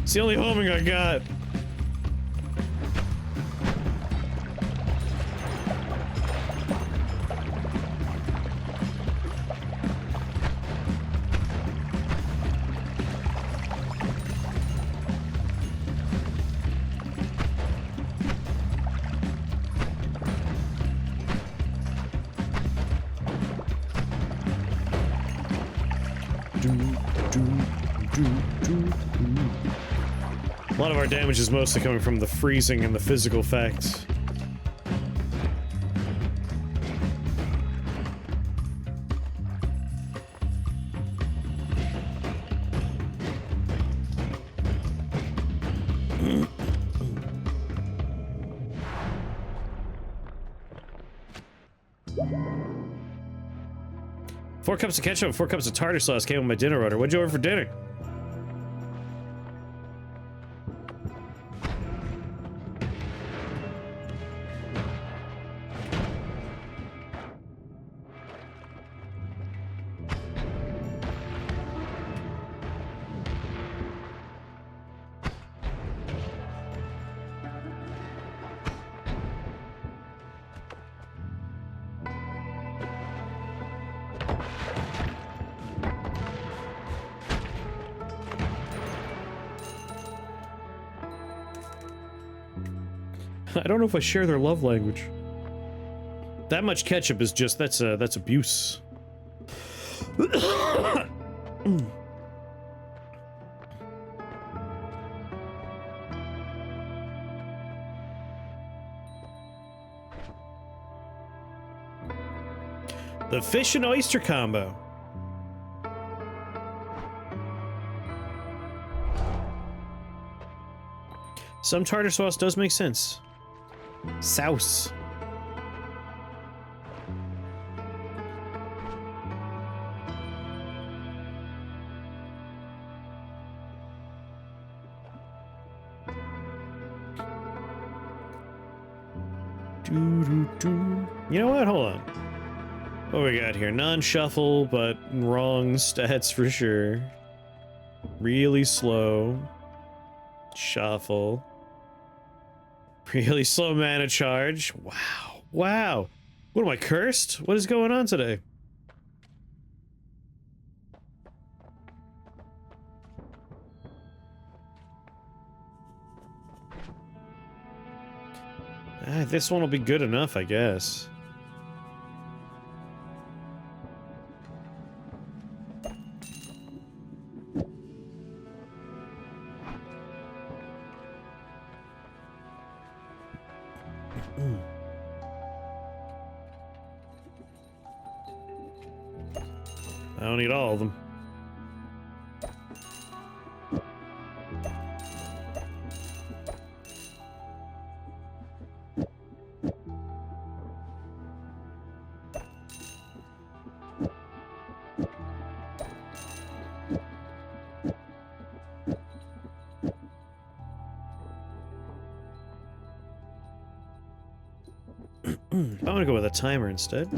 It's the only homing I got. A lot of our damage is mostly coming from the freezing and the physical effects. Four cups of ketchup, 4 cups of tartar sauce came with my dinner order. What'd you order for dinner? I don't know if I share their love language. That much ketchup is just, that's abuse. The fish and oyster combo. Some tartar sauce does make sense. Sauce. You know what? Hold on. What we got here? Non-shuffle, but wrong stats for sure. Really slow. Shuffle. Really slow mana charge. Wow. Wow. What am I, cursed? What is going on today? This one will be good enough, I guess. don't need all of them. I'm gonna go with a timer instead.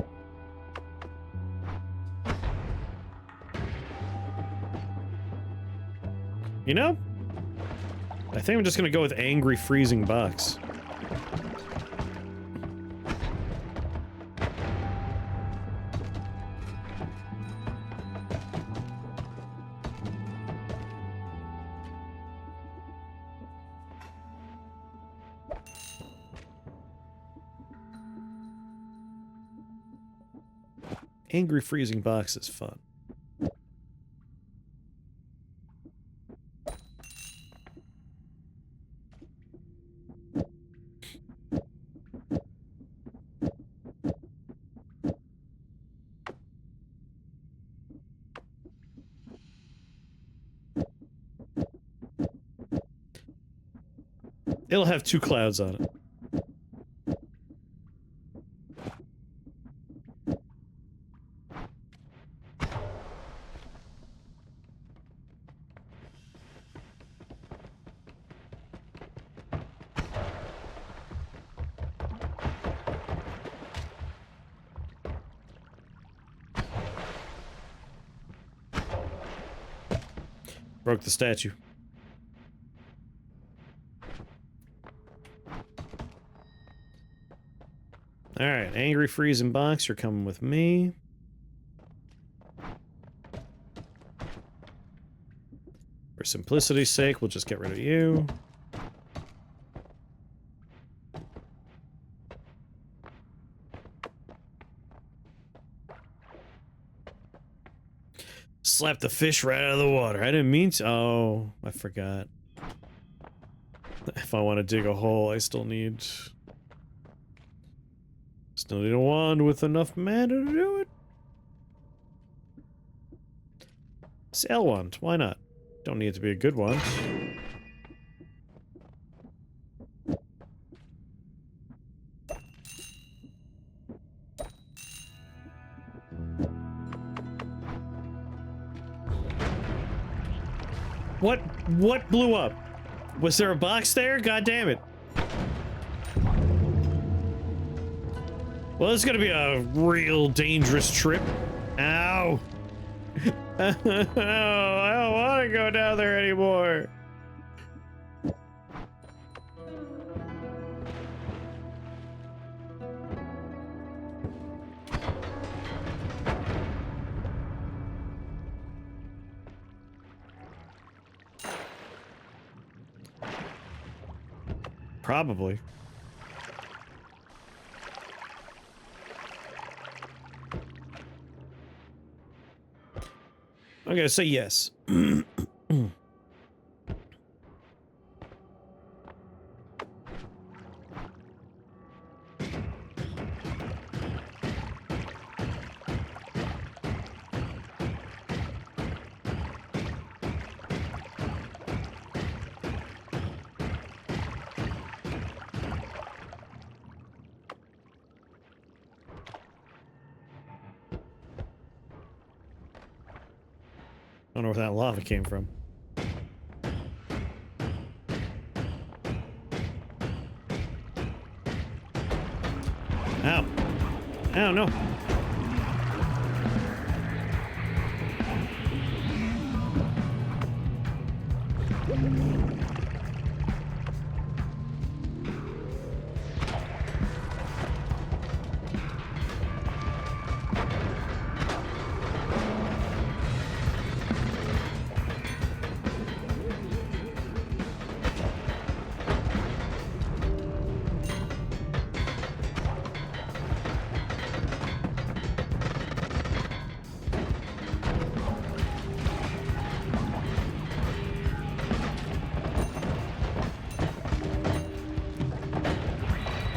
You know? I think I'm just gonna go with angry freezing box. Angry freezing box is fun. It'll have 2 clouds on it. Broke the statue. Alright, angry freezing box, you're coming with me. For simplicity's sake, we'll just get rid of you. Slap the fish right out of the water. I didn't mean to. Oh, I forgot. If I want to dig a hole, I still need a wand with enough mana to do it. Sail wand, why not? Don't need it to be a good one. What blew up? Was there a box there? God damn it. Well, it's gonna be a real dangerous trip. Ow. I don't want to go down there anymore. Probably. I'm gonna say yes. I don't know where that lava came from. Ow. Ow, no.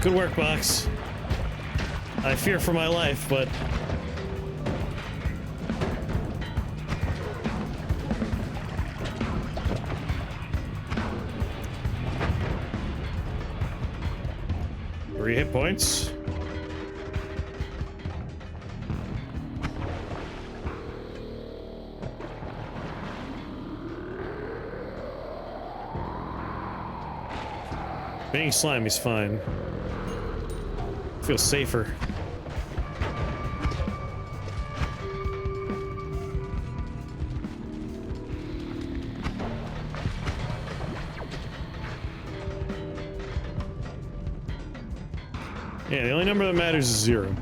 Good work, Box. I fear for my life, but 3 hit points. Being slimy's fine. Feel safer. Yeah, the only number that matters is 0.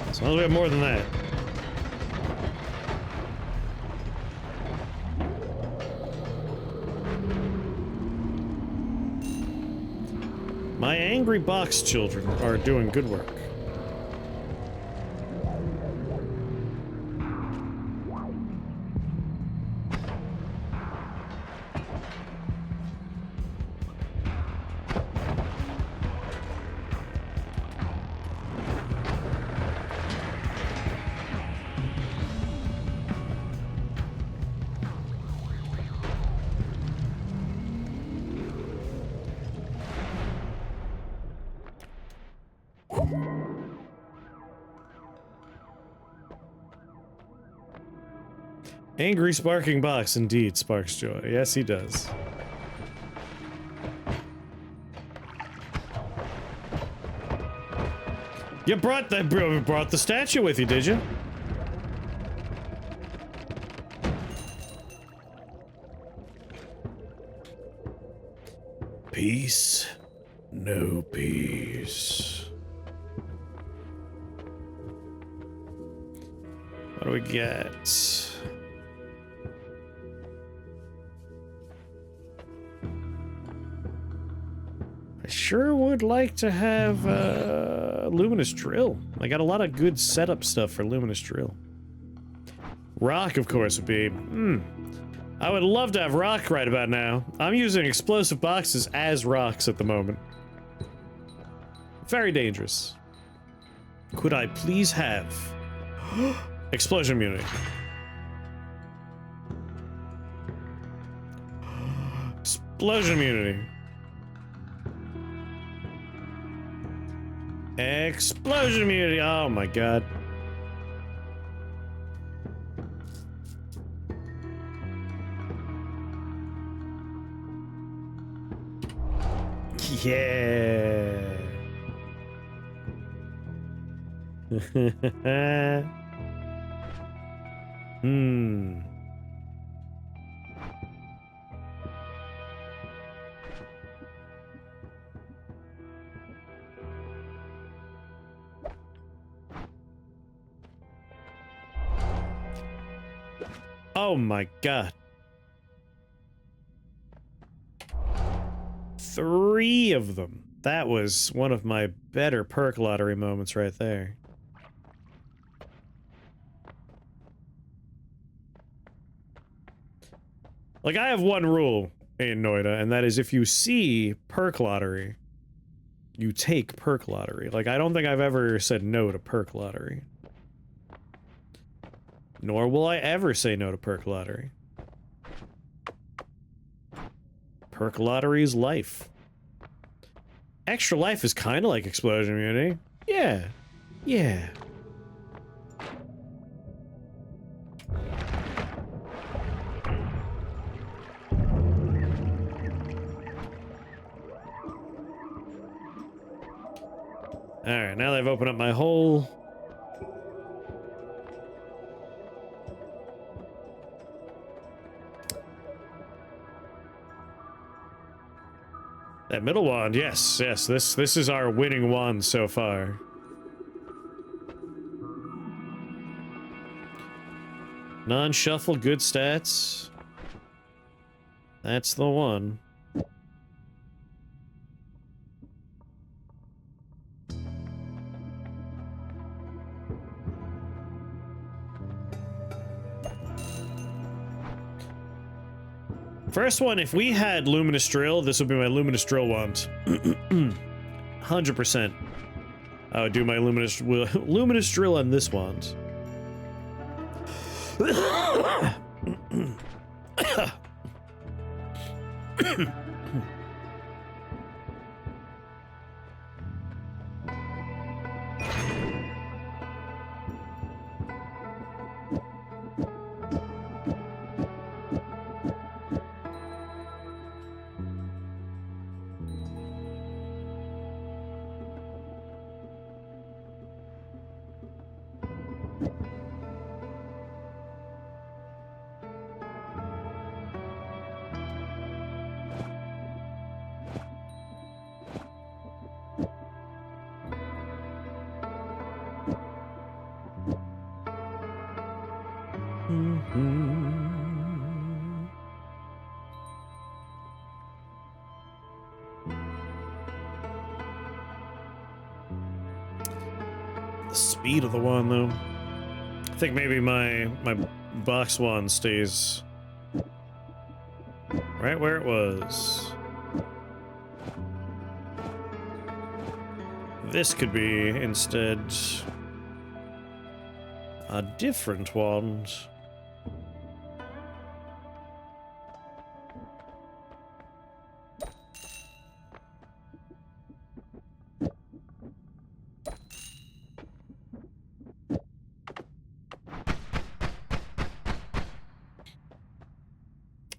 As long as we have more than that. My angry box children are doing good work. Angry sparking box indeed sparks joy. Yes, he does. You brought the statue with you, did you? Peace, no peace. What do we get? I sure would like to have Luminous Drill. I got a lot of good setup stuff for Luminous Drill. Rock, of course, would be... I would love to have Rock right about now. I'm using explosive boxes as rocks at the moment. Very dangerous. Could I please have... Explosion immunity. Explosion immunity. Explosion immunity! Oh my god. Yeah. Oh my god. 3 of them. That was one of my better perk lottery moments right there. Like, I have one rule in Noita, and that is if you see perk lottery, you take perk lottery. Like, I don't think I've ever said no to perk lottery. Nor will I ever say no to perk lottery. Perk lottery is life. Extra life is kind of like explosion immunity. Yeah. Yeah. Alright, now they've opened up my hole. That middle wand, yes, yes, this is our winning wand so far. Non-shuffle, good stats. That's the one. First one, if we had Luminous Drill, this would be my Luminous Drill wand. 100%. I would do my Luminous Drill on this wand. The speed of the wand, though. I think maybe my box wand stays right where it was. This could be instead a different wand.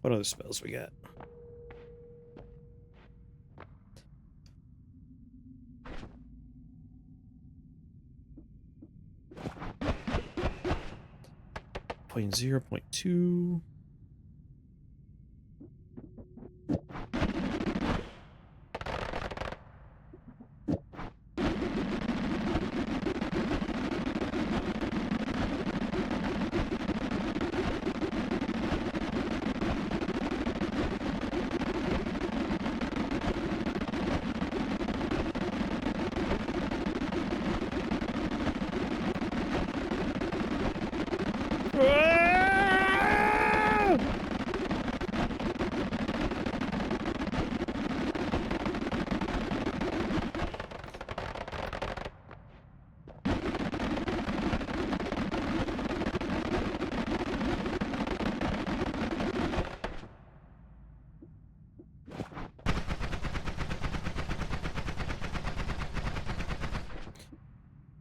What other spells we got? Point 0.2.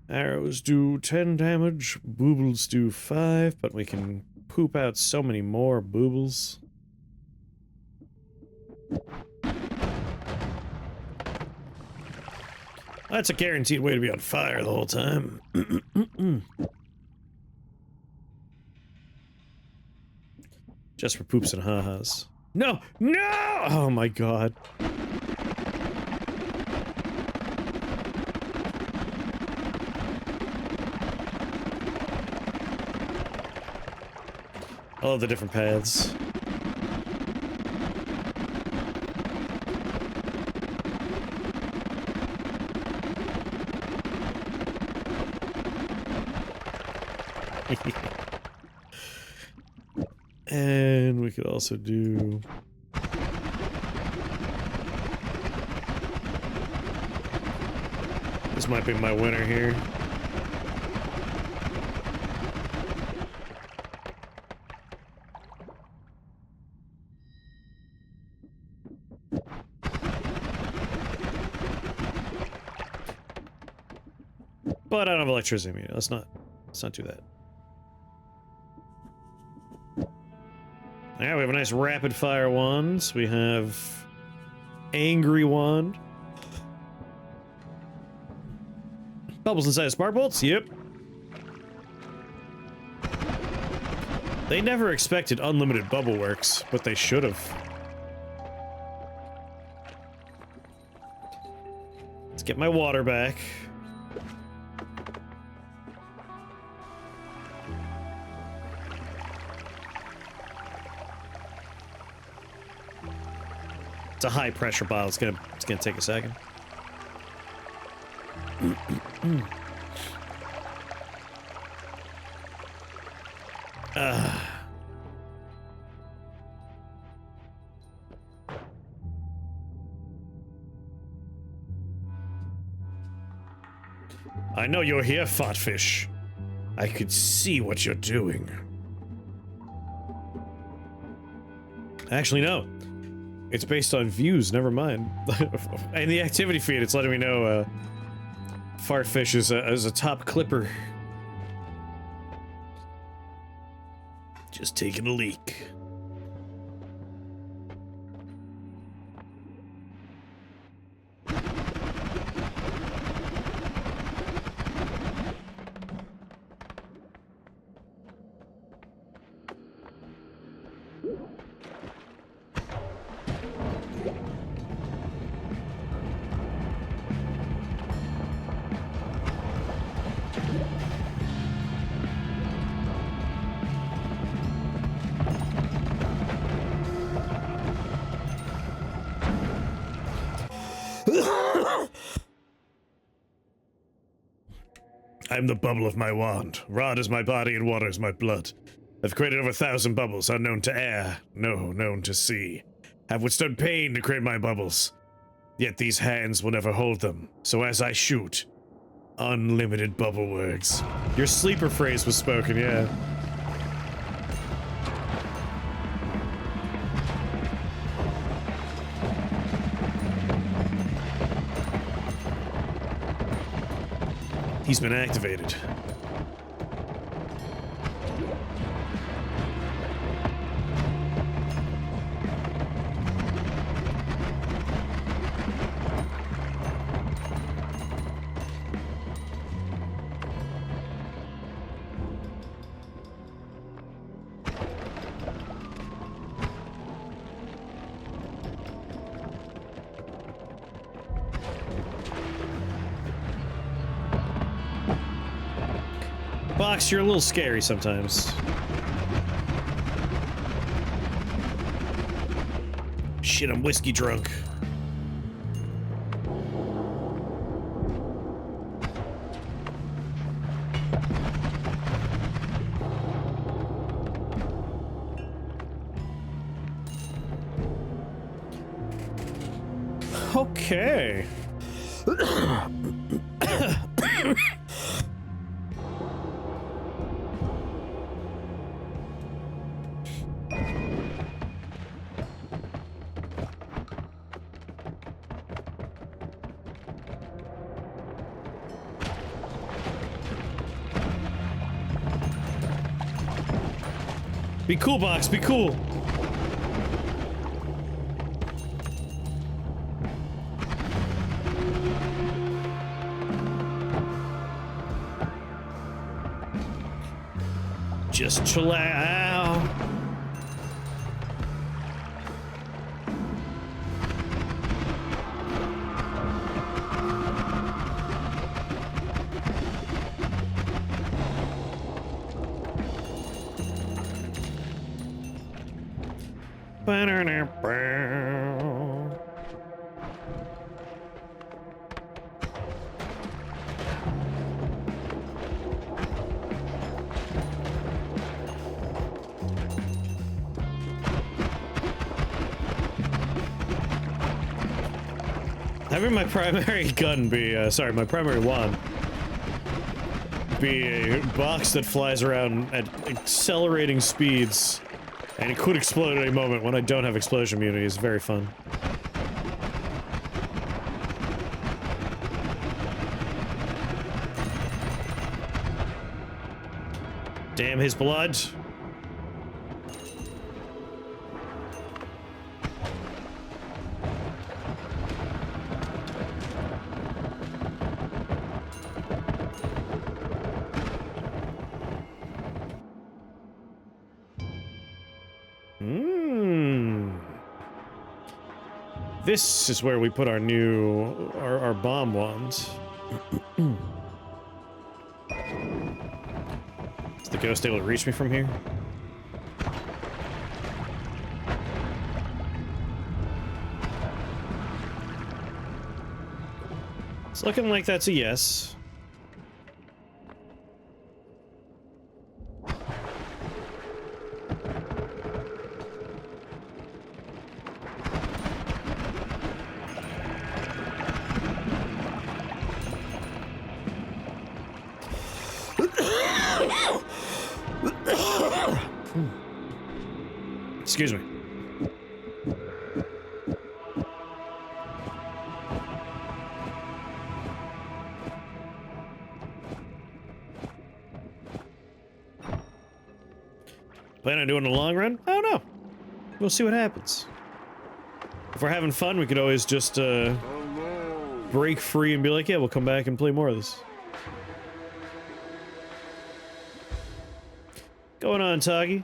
Arrows do 10 damage, boobles do 5, but we can poop out so many more boobles. That's a guaranteed way to be on fire the whole time. Just for poops and ha-has. No! No! Oh my god. I love the different paths. And we could also do... This might be my winner here. But I don't have electricity meter. Let's not do that. Yeah, we have a nice rapid fire wand. We have angry wand. Bubbles inside of spark bolts? Yep. They never expected unlimited bubble works, but they should have. Let's get my water back. It's a high pressure bottle. It's gonna take a second. I know you're here, Fatfish. I could see what you're doing. Actually, no. It's based on views, never mind. And the activity feed, it's letting me know, Fartfish is a top clipper. Just taking a leak. I am the bubble of my wand. Rod is my body and water is my blood. I've created over 1,000 bubbles, unknown to air, no known to sea. I've withstood pain to create my bubbles. Yet these hands will never hold them. So as I shoot, unlimited bubble works. Your sleeper phrase was spoken, yeah. He's been activated. Box, you're a little scary sometimes. Shit, I'm whiskey drunk. Okay. Be cool, Box, be cool. Just chill out. Having my primary gun be, sorry, my primary wand be a box that flies around at accelerating speeds, and it could explode at any moment when I don't have explosion immunity is very fun. Damn his blood. This is where we put our new, our bomb wands. Is the ghost able to reach me from here? It's looking like that's a yes. Excuse me. Plan on doing a long run? I don't know. We'll see what happens. If we're having fun, we could always just, break free and be like, yeah, we'll come back and play more of this. Going on, Toggy?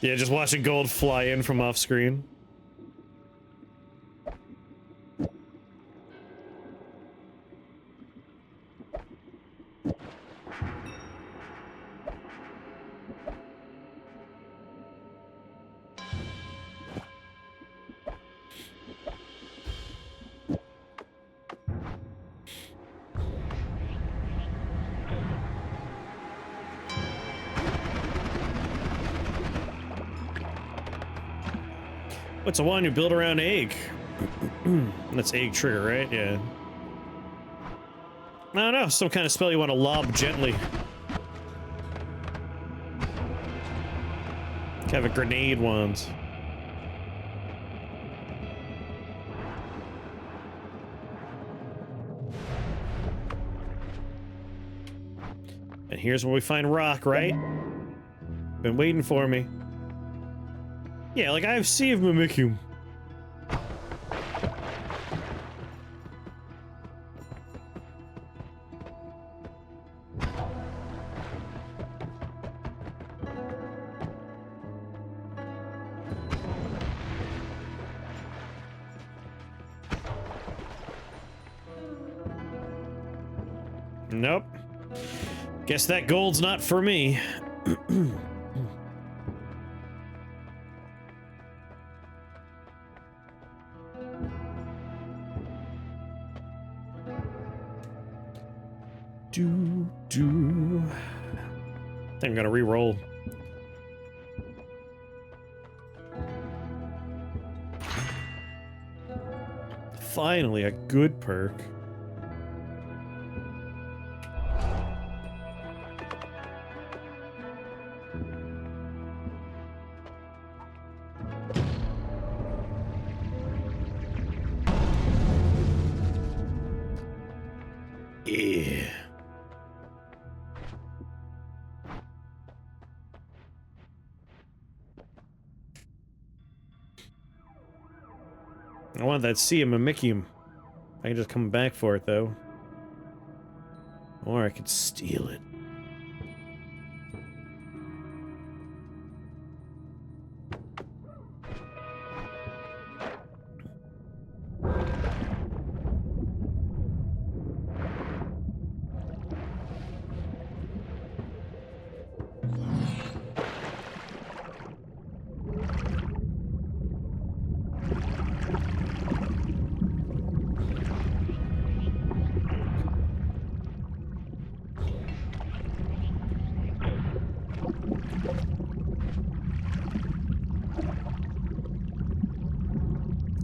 Yeah, just watching gold fly in from off screen. What's a one you build around egg? That's egg trigger, right? Yeah. I don't know, some kind of spell you want to lob gently. Have a grenade wand. And here's where we find rock, right? Been waiting for me. Yeah, like I have Sea of Mimikyu. Nope. Guess that gold's not for me. I think I'm gonna re-roll. Finally, a good perk. Yeah. I want that Sea of Mimikyu. I can just come back for it, though. Or I could steal it.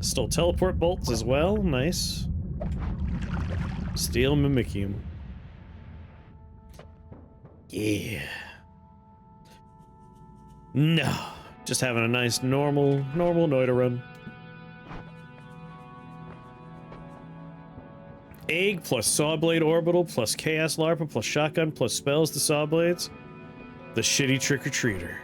Stole teleport bolts as well. Nice. Steal Mimikyu. Yeah. No. Just having a nice normal Noita run. Egg plus Sawblade Orbital plus Chaos Larpa plus Shotgun plus spells to Sawblades. The shitty trick-or-treater.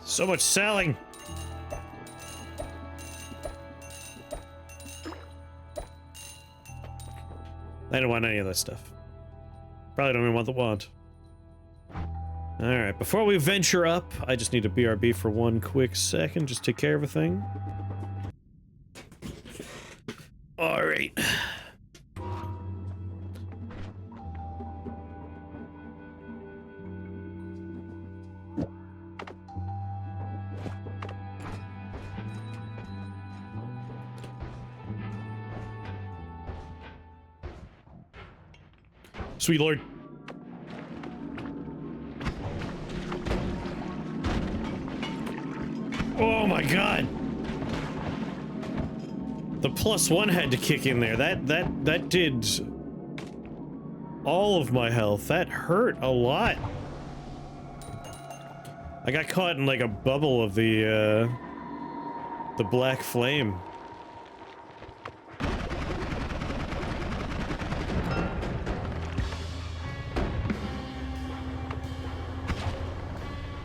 So much selling. I don't want any of that stuff. Probably don't even want the wand. Alright, before we venture up, I just need to BRB for one quick second. Just take care of a thing. Alright. Sweet Lord. Oh my god. The +1 had to kick in there. That did all of my health. That hurt a lot. I got caught in like a bubble of the black flame.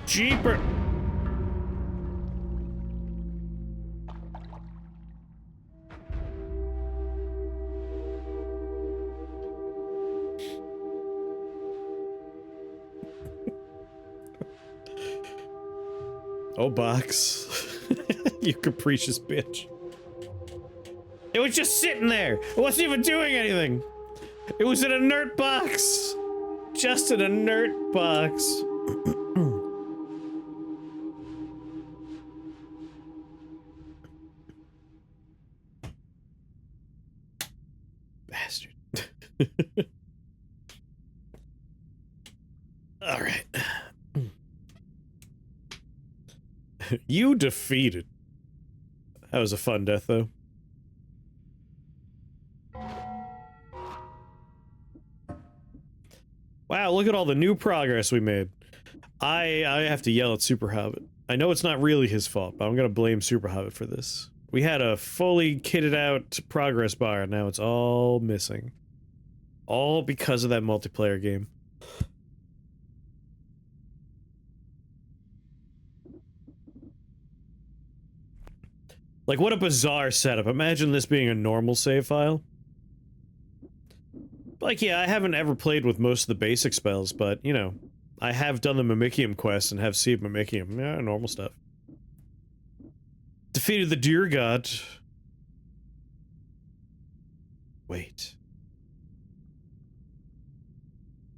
Jeeper. Oh, box. You capricious bitch. It was just sitting there. It wasn't even doing anything. It was an inert box. Just an inert box. Bastard. All right. You defeated. That was a fun death, though. Wow, look at all the new progress we made. I have to yell at Super Hobbit. I know it's not really his fault, but I'm gonna blame Super Hobbit for this. We had a fully kitted out progress bar, and now it's all missing. All because of that multiplayer game. Like, what a bizarre setup. Imagine this being a normal save file. Like, yeah, I haven't ever played with most of the basic spells, but, you know, I have done the Mimicium quest and have seen Mimicium. Yeah, normal stuff. Defeated the deer god. Wait.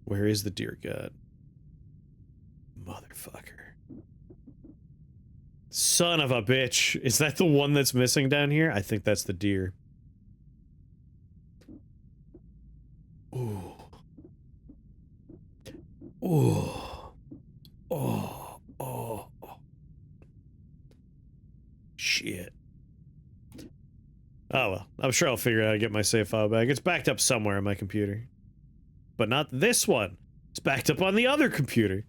Where is the deer god? Motherfucker. Son of a bitch. Is that the one that's missing down here? I think that's the deer. Ooh. Ooh. Oh. Oh. Shit. Oh well. I'm sure I'll figure out how to get my save file back. It's backed up somewhere on my computer. But not this one. It's backed up on the other computer.